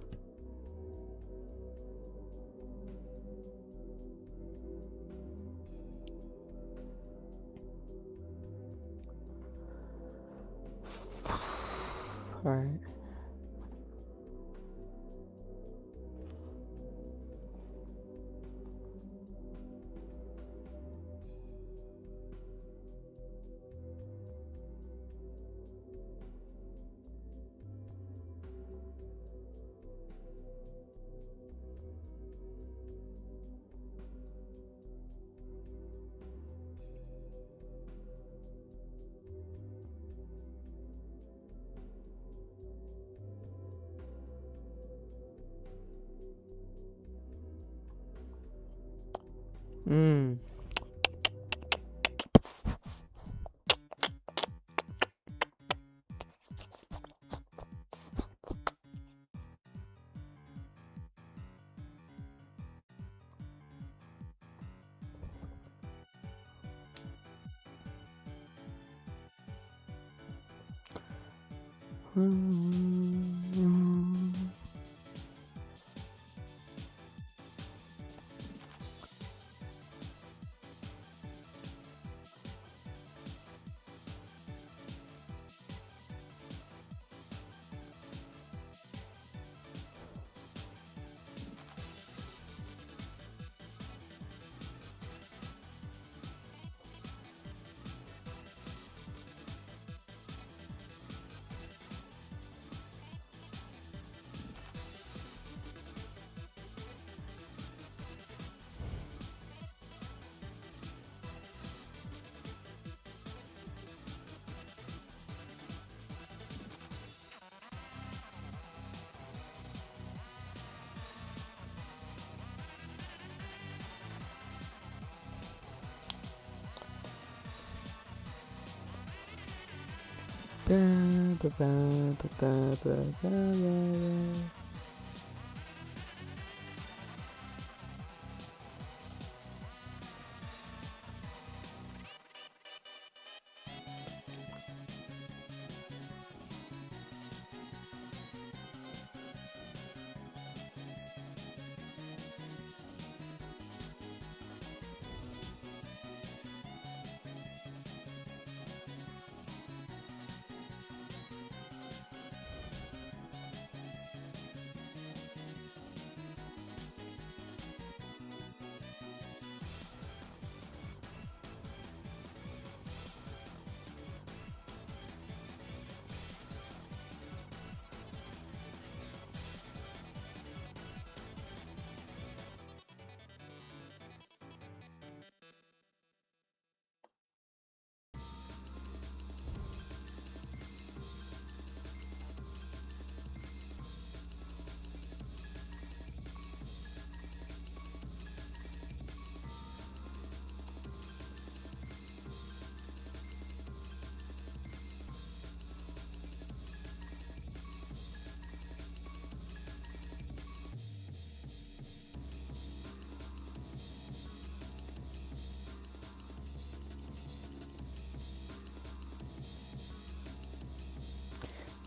Alright. Mmm.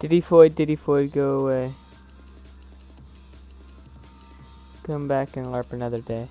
Diddy Floyd, go away. come back and LARP another day.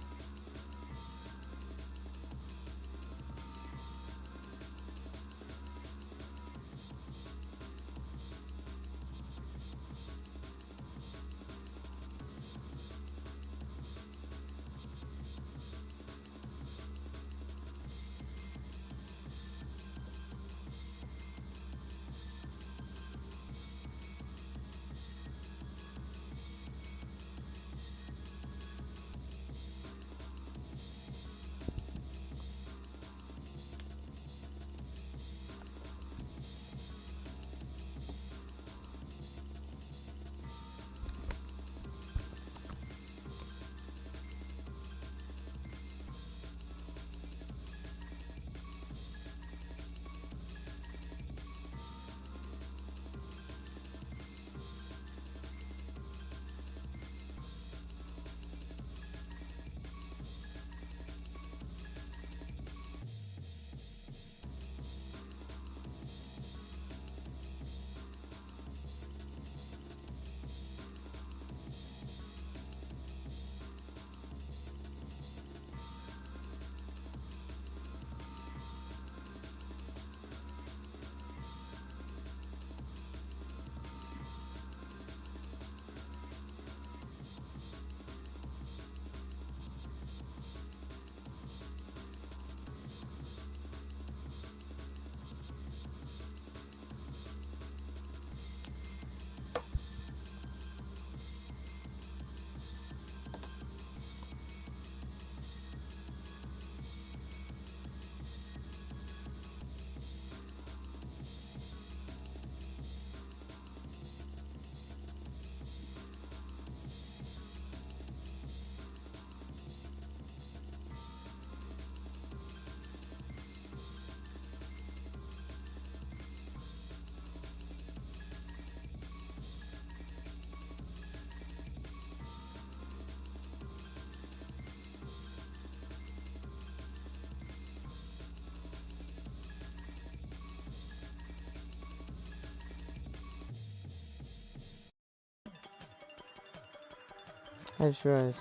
I just realized.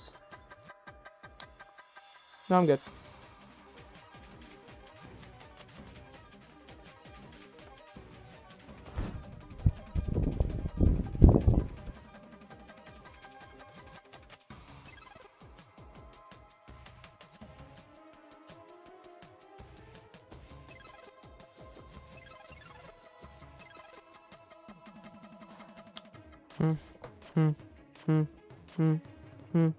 No, I'm good. Hmm. Hmm. Hmm. Hmm. Hmm.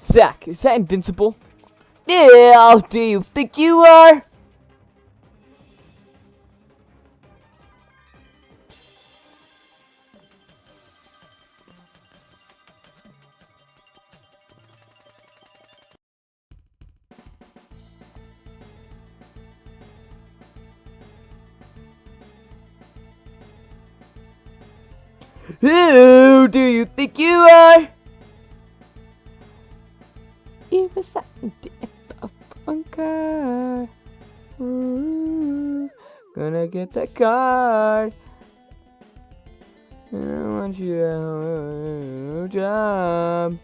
Zach, is that Invincible? Yeah, how do you think you are? Who do you think you are? You was a car. Gonna get that card. I want you at home, job.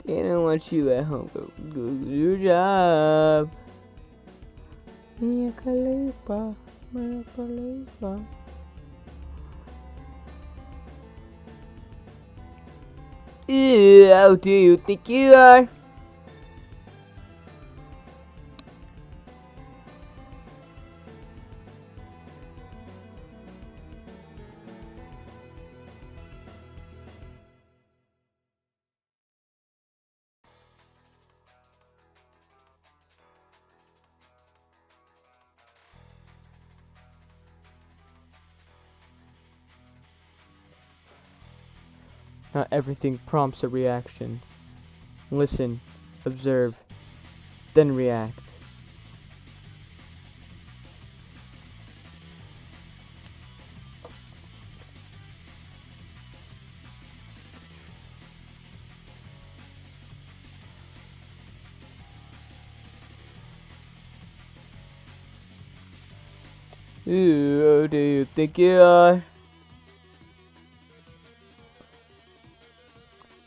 They don't want you at home. Go do your job. Mia Khalifa, Mia Khalifa. Ew, how do you think you are? Not everything prompts a reaction. Listen, observe, then react. Ooh, who do you think you are?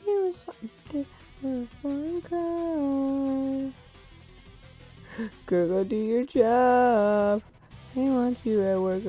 You something for girl. Girl, go do your job. They want you at work.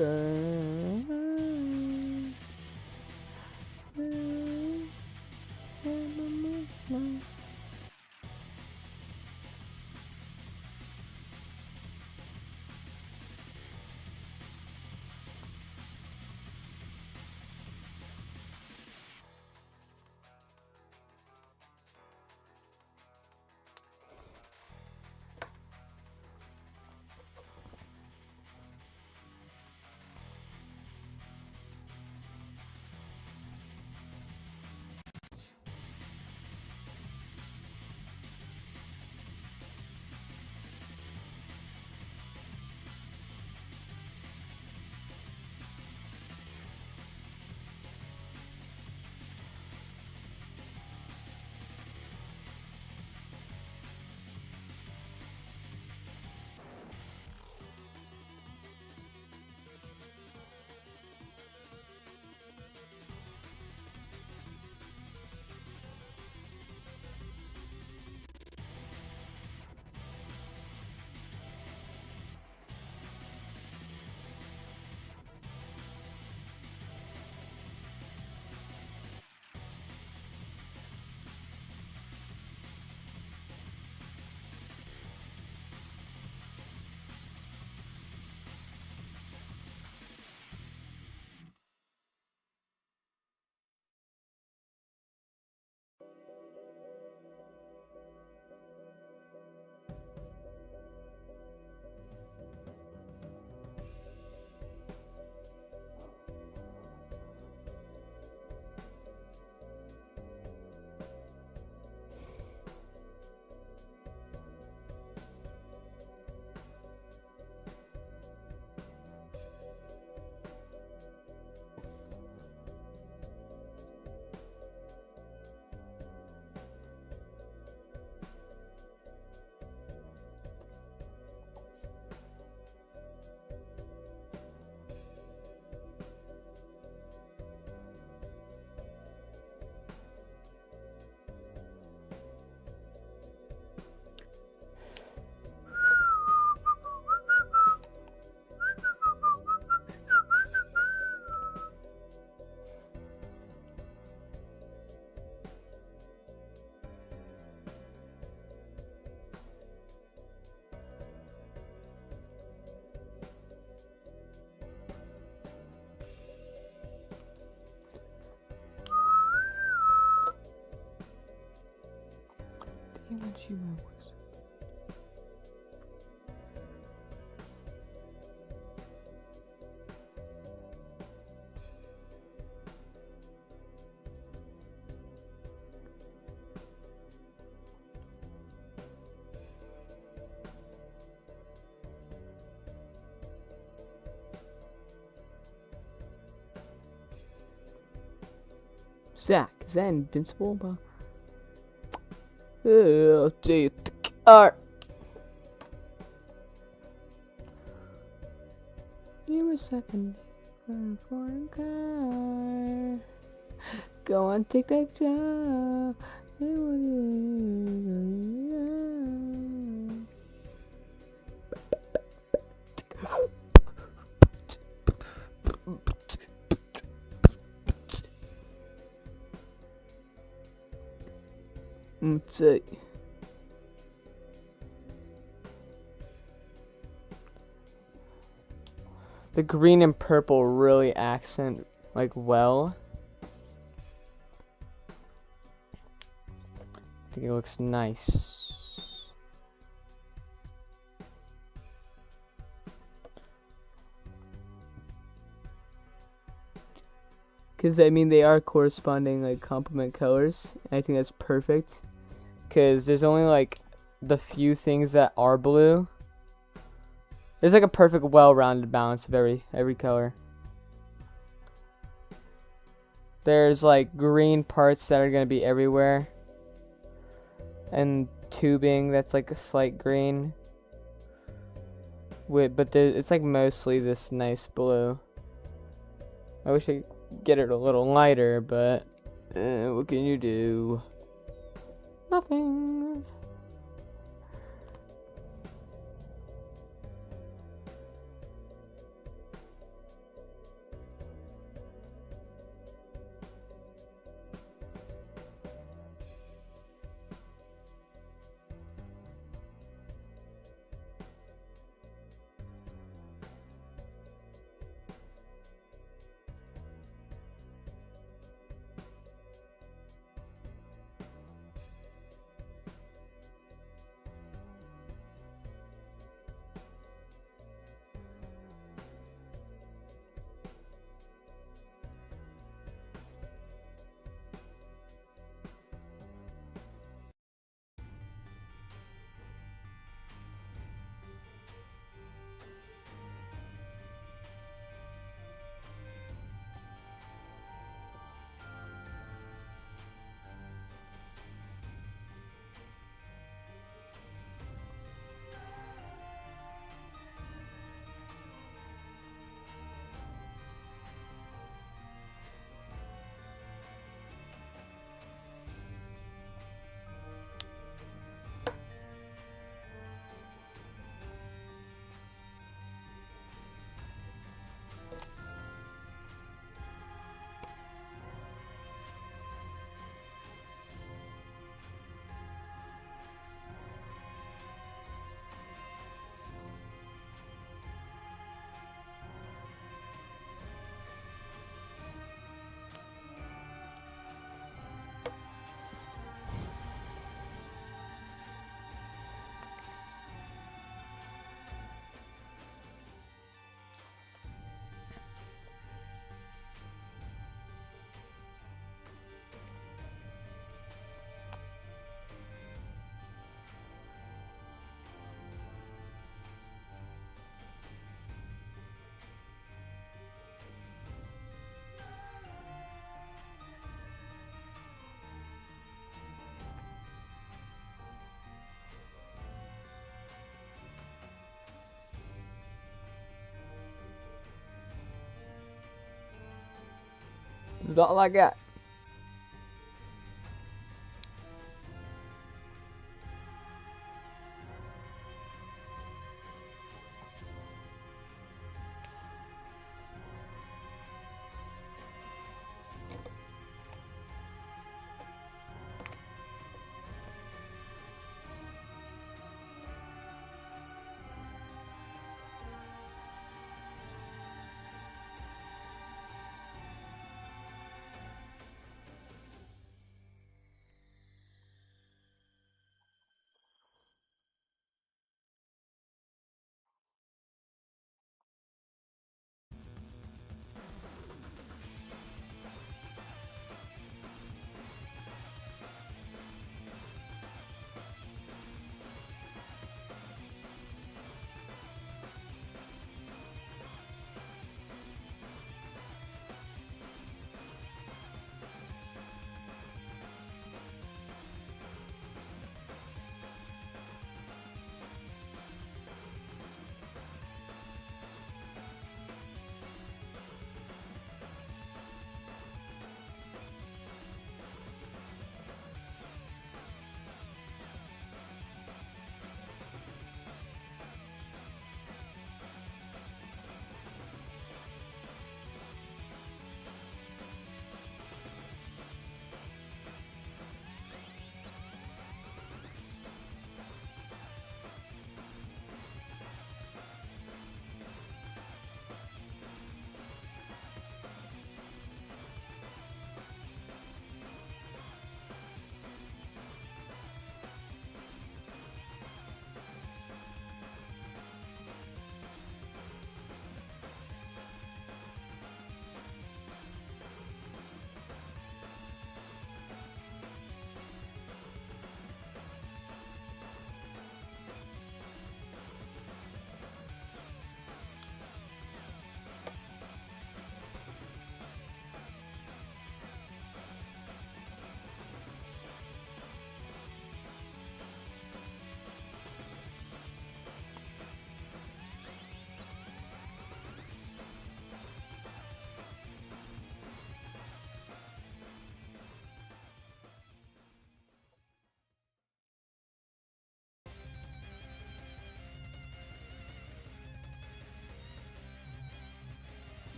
Zach, is that invincible? I'll take the car. You a second for a foreign car. Go on, take that job. Let's see. The green and purple really accent like well. I think it looks nice. Because I mean they are corresponding like complement colors. I think that's perfect. Because there's only like the few things that are blue. There's like a perfect well-rounded balance of every color. There's like green parts that are going to be everywhere. And tubing that's like a slight green. But it's like mostly this nice blue. I wish I could get it a little lighter, but what can you do? Nothing. This is all I got.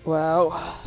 Wow.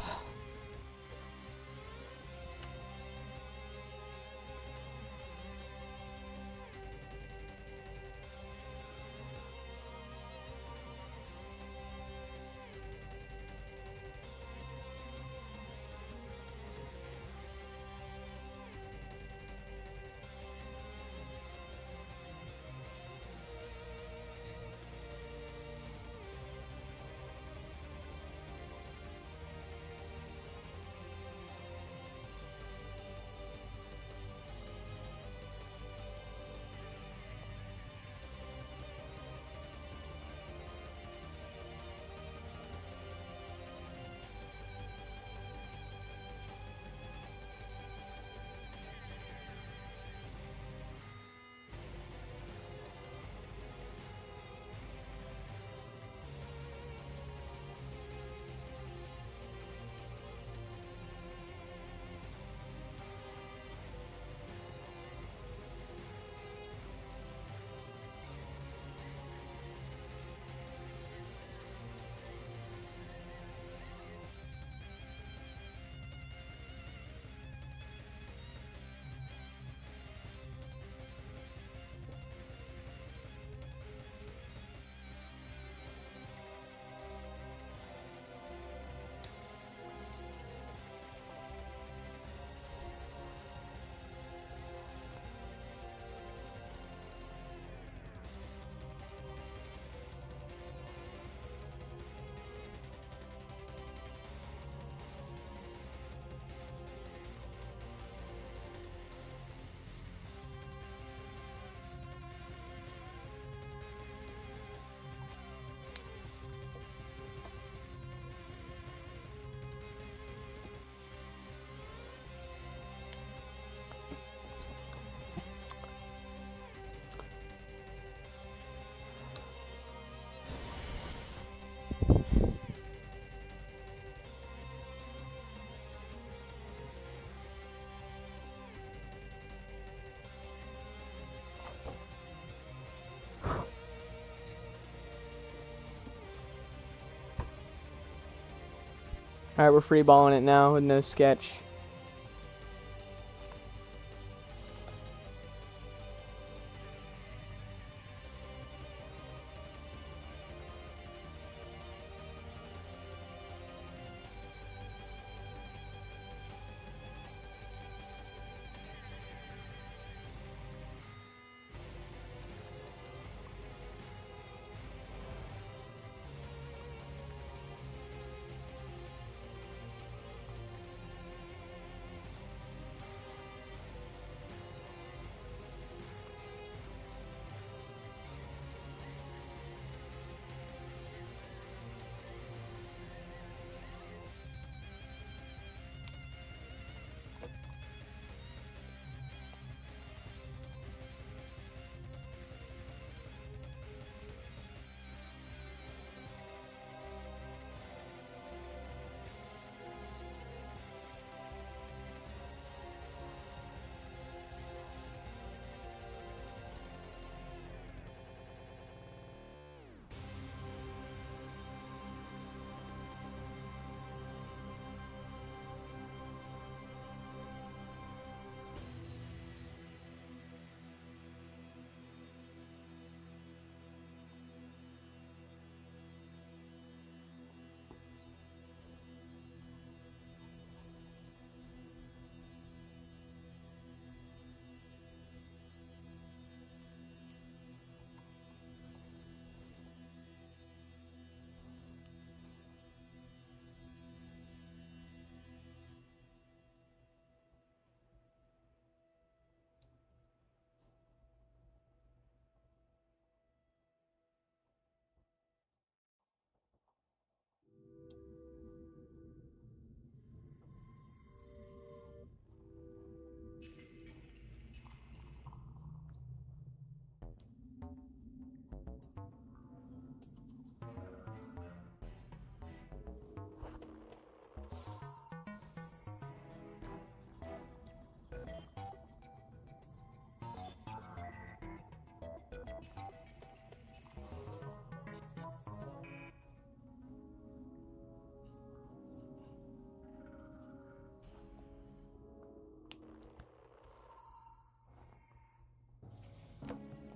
Alright, we're free balling it now with no sketch.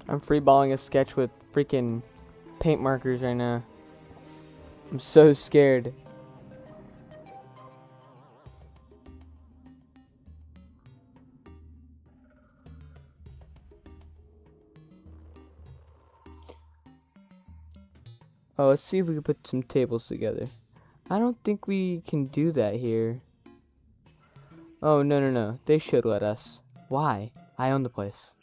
I'm freeballing a sketch with freaking paint markers right now. I'm so scared. Oh, let's see if we can put some tables together. I don't think we can do that here. Oh, no, no, no. They should let us. Why? I own the place.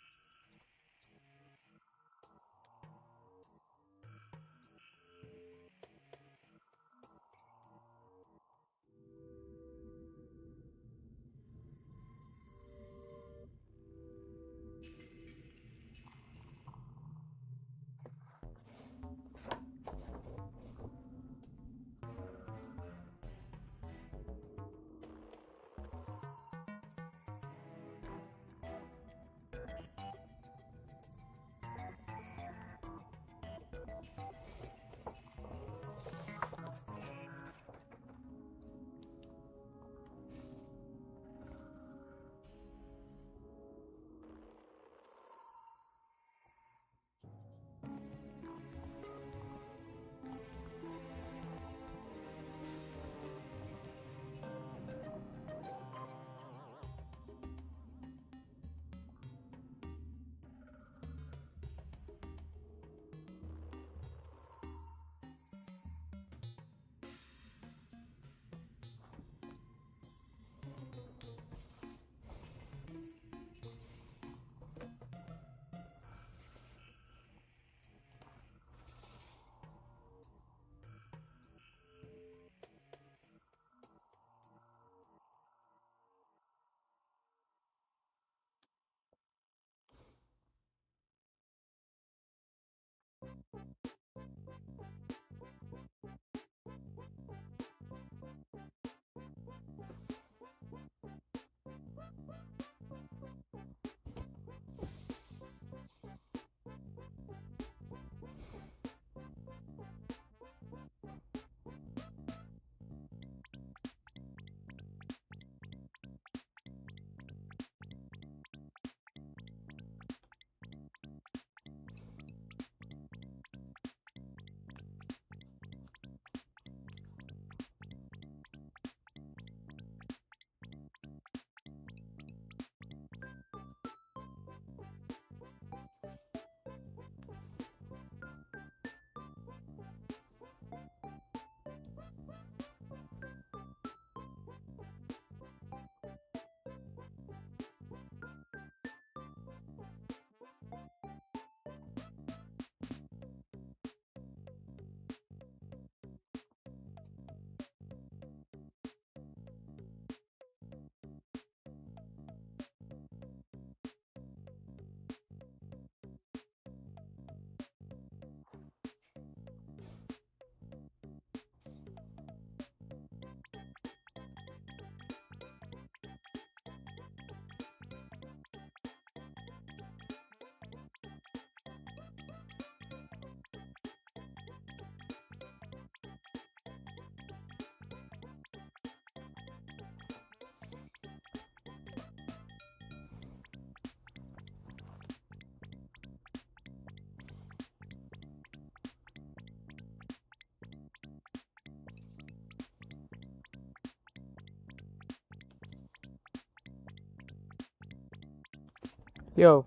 Yo.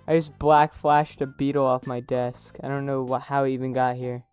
I just black flashed a beetle off my desk. I don't know how it even got here.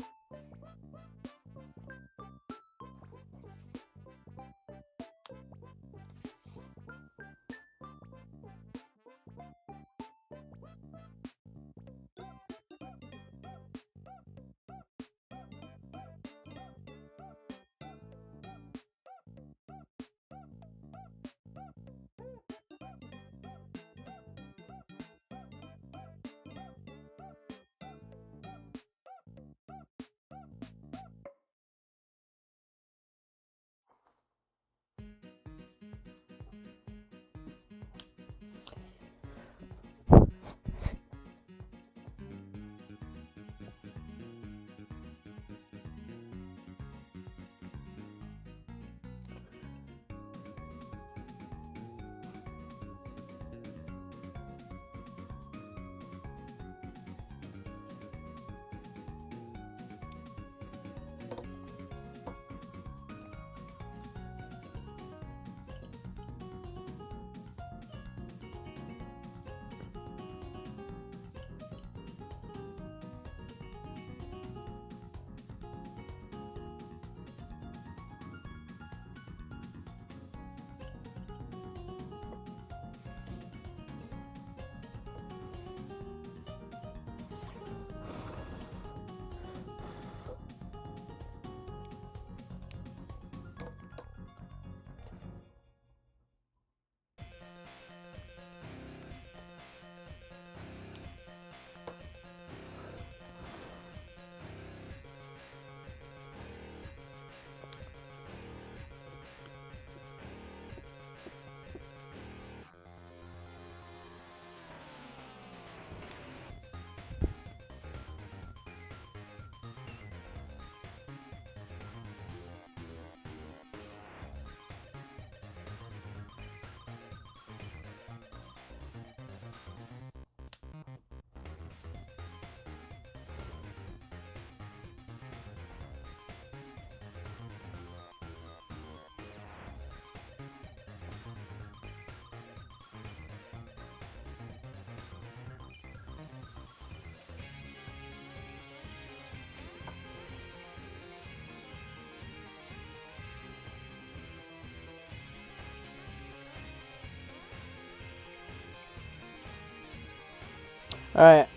Alright.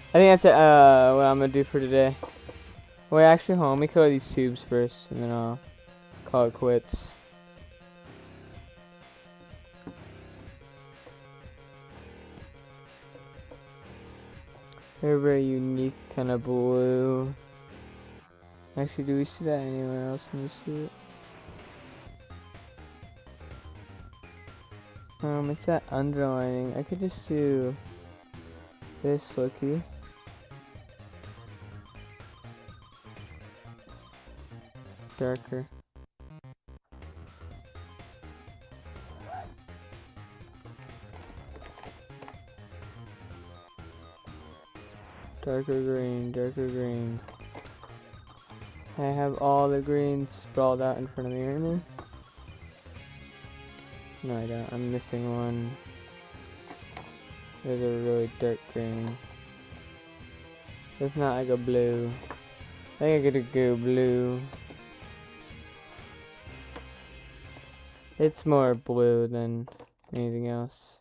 I think that's what I'm gonna do for today. Wait, actually, hold on. Let me color these tubes first, and then I'll call it quits. Very, very unique kind of blue. Actually, do we see that anywhere else in the suit? It's that underlining. I could just do this looky. Darker. Darker green, darker green. I have all the greens sprawled out in front of me right now. No, I don't. I'm missing one. There's a really dark green. It's not like a blue. I think I could go blue. It's more blue than anything else.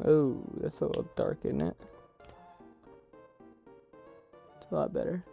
Oh, that's a little dark, isn't it? It's a lot better.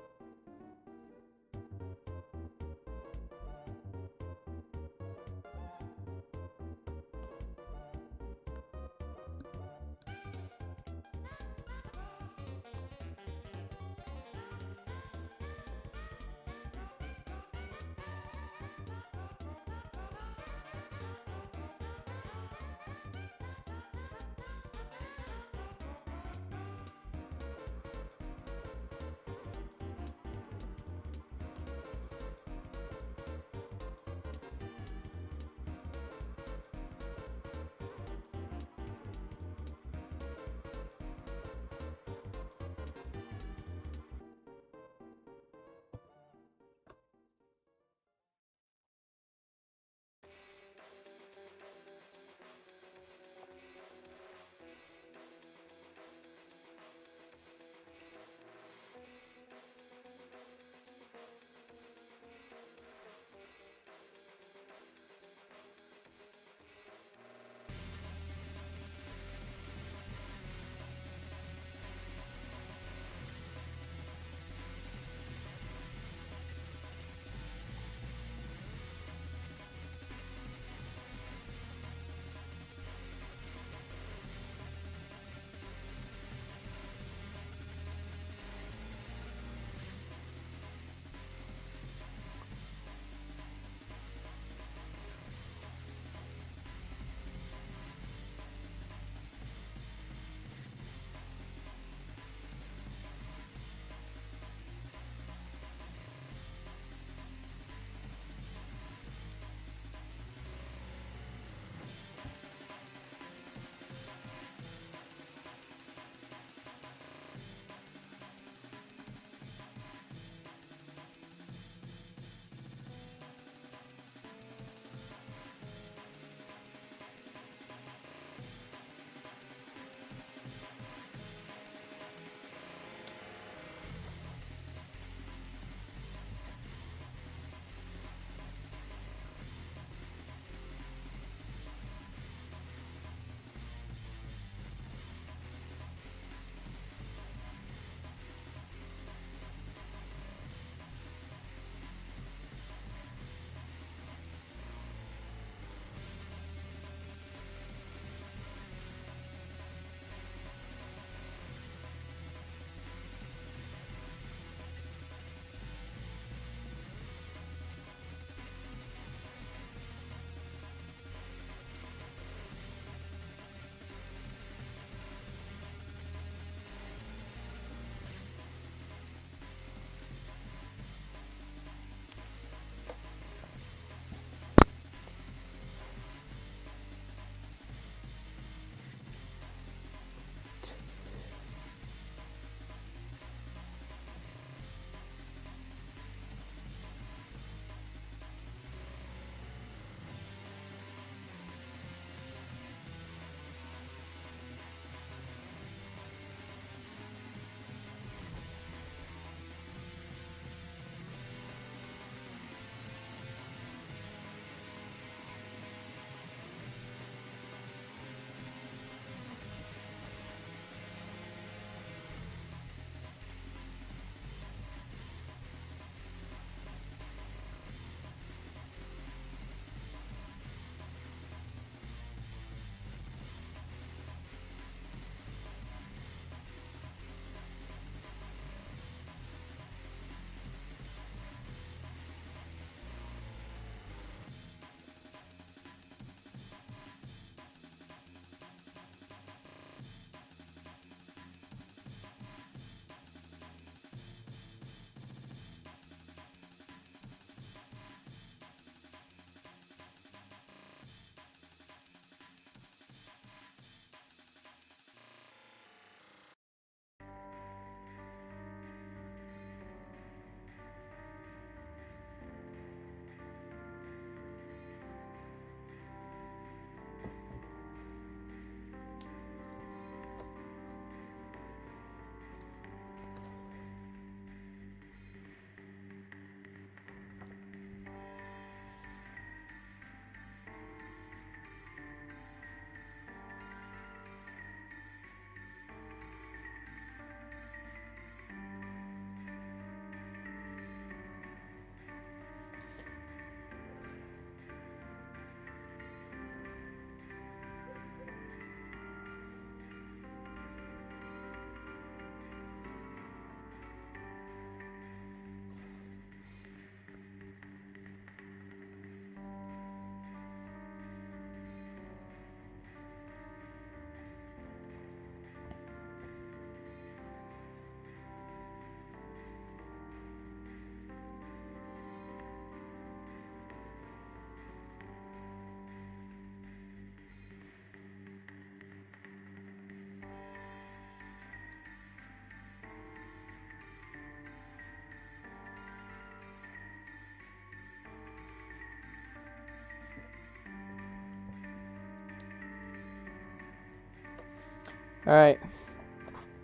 Alright.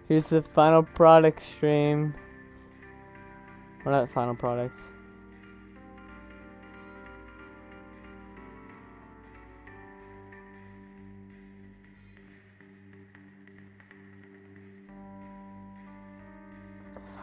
Here's the final product stream. Or not final product.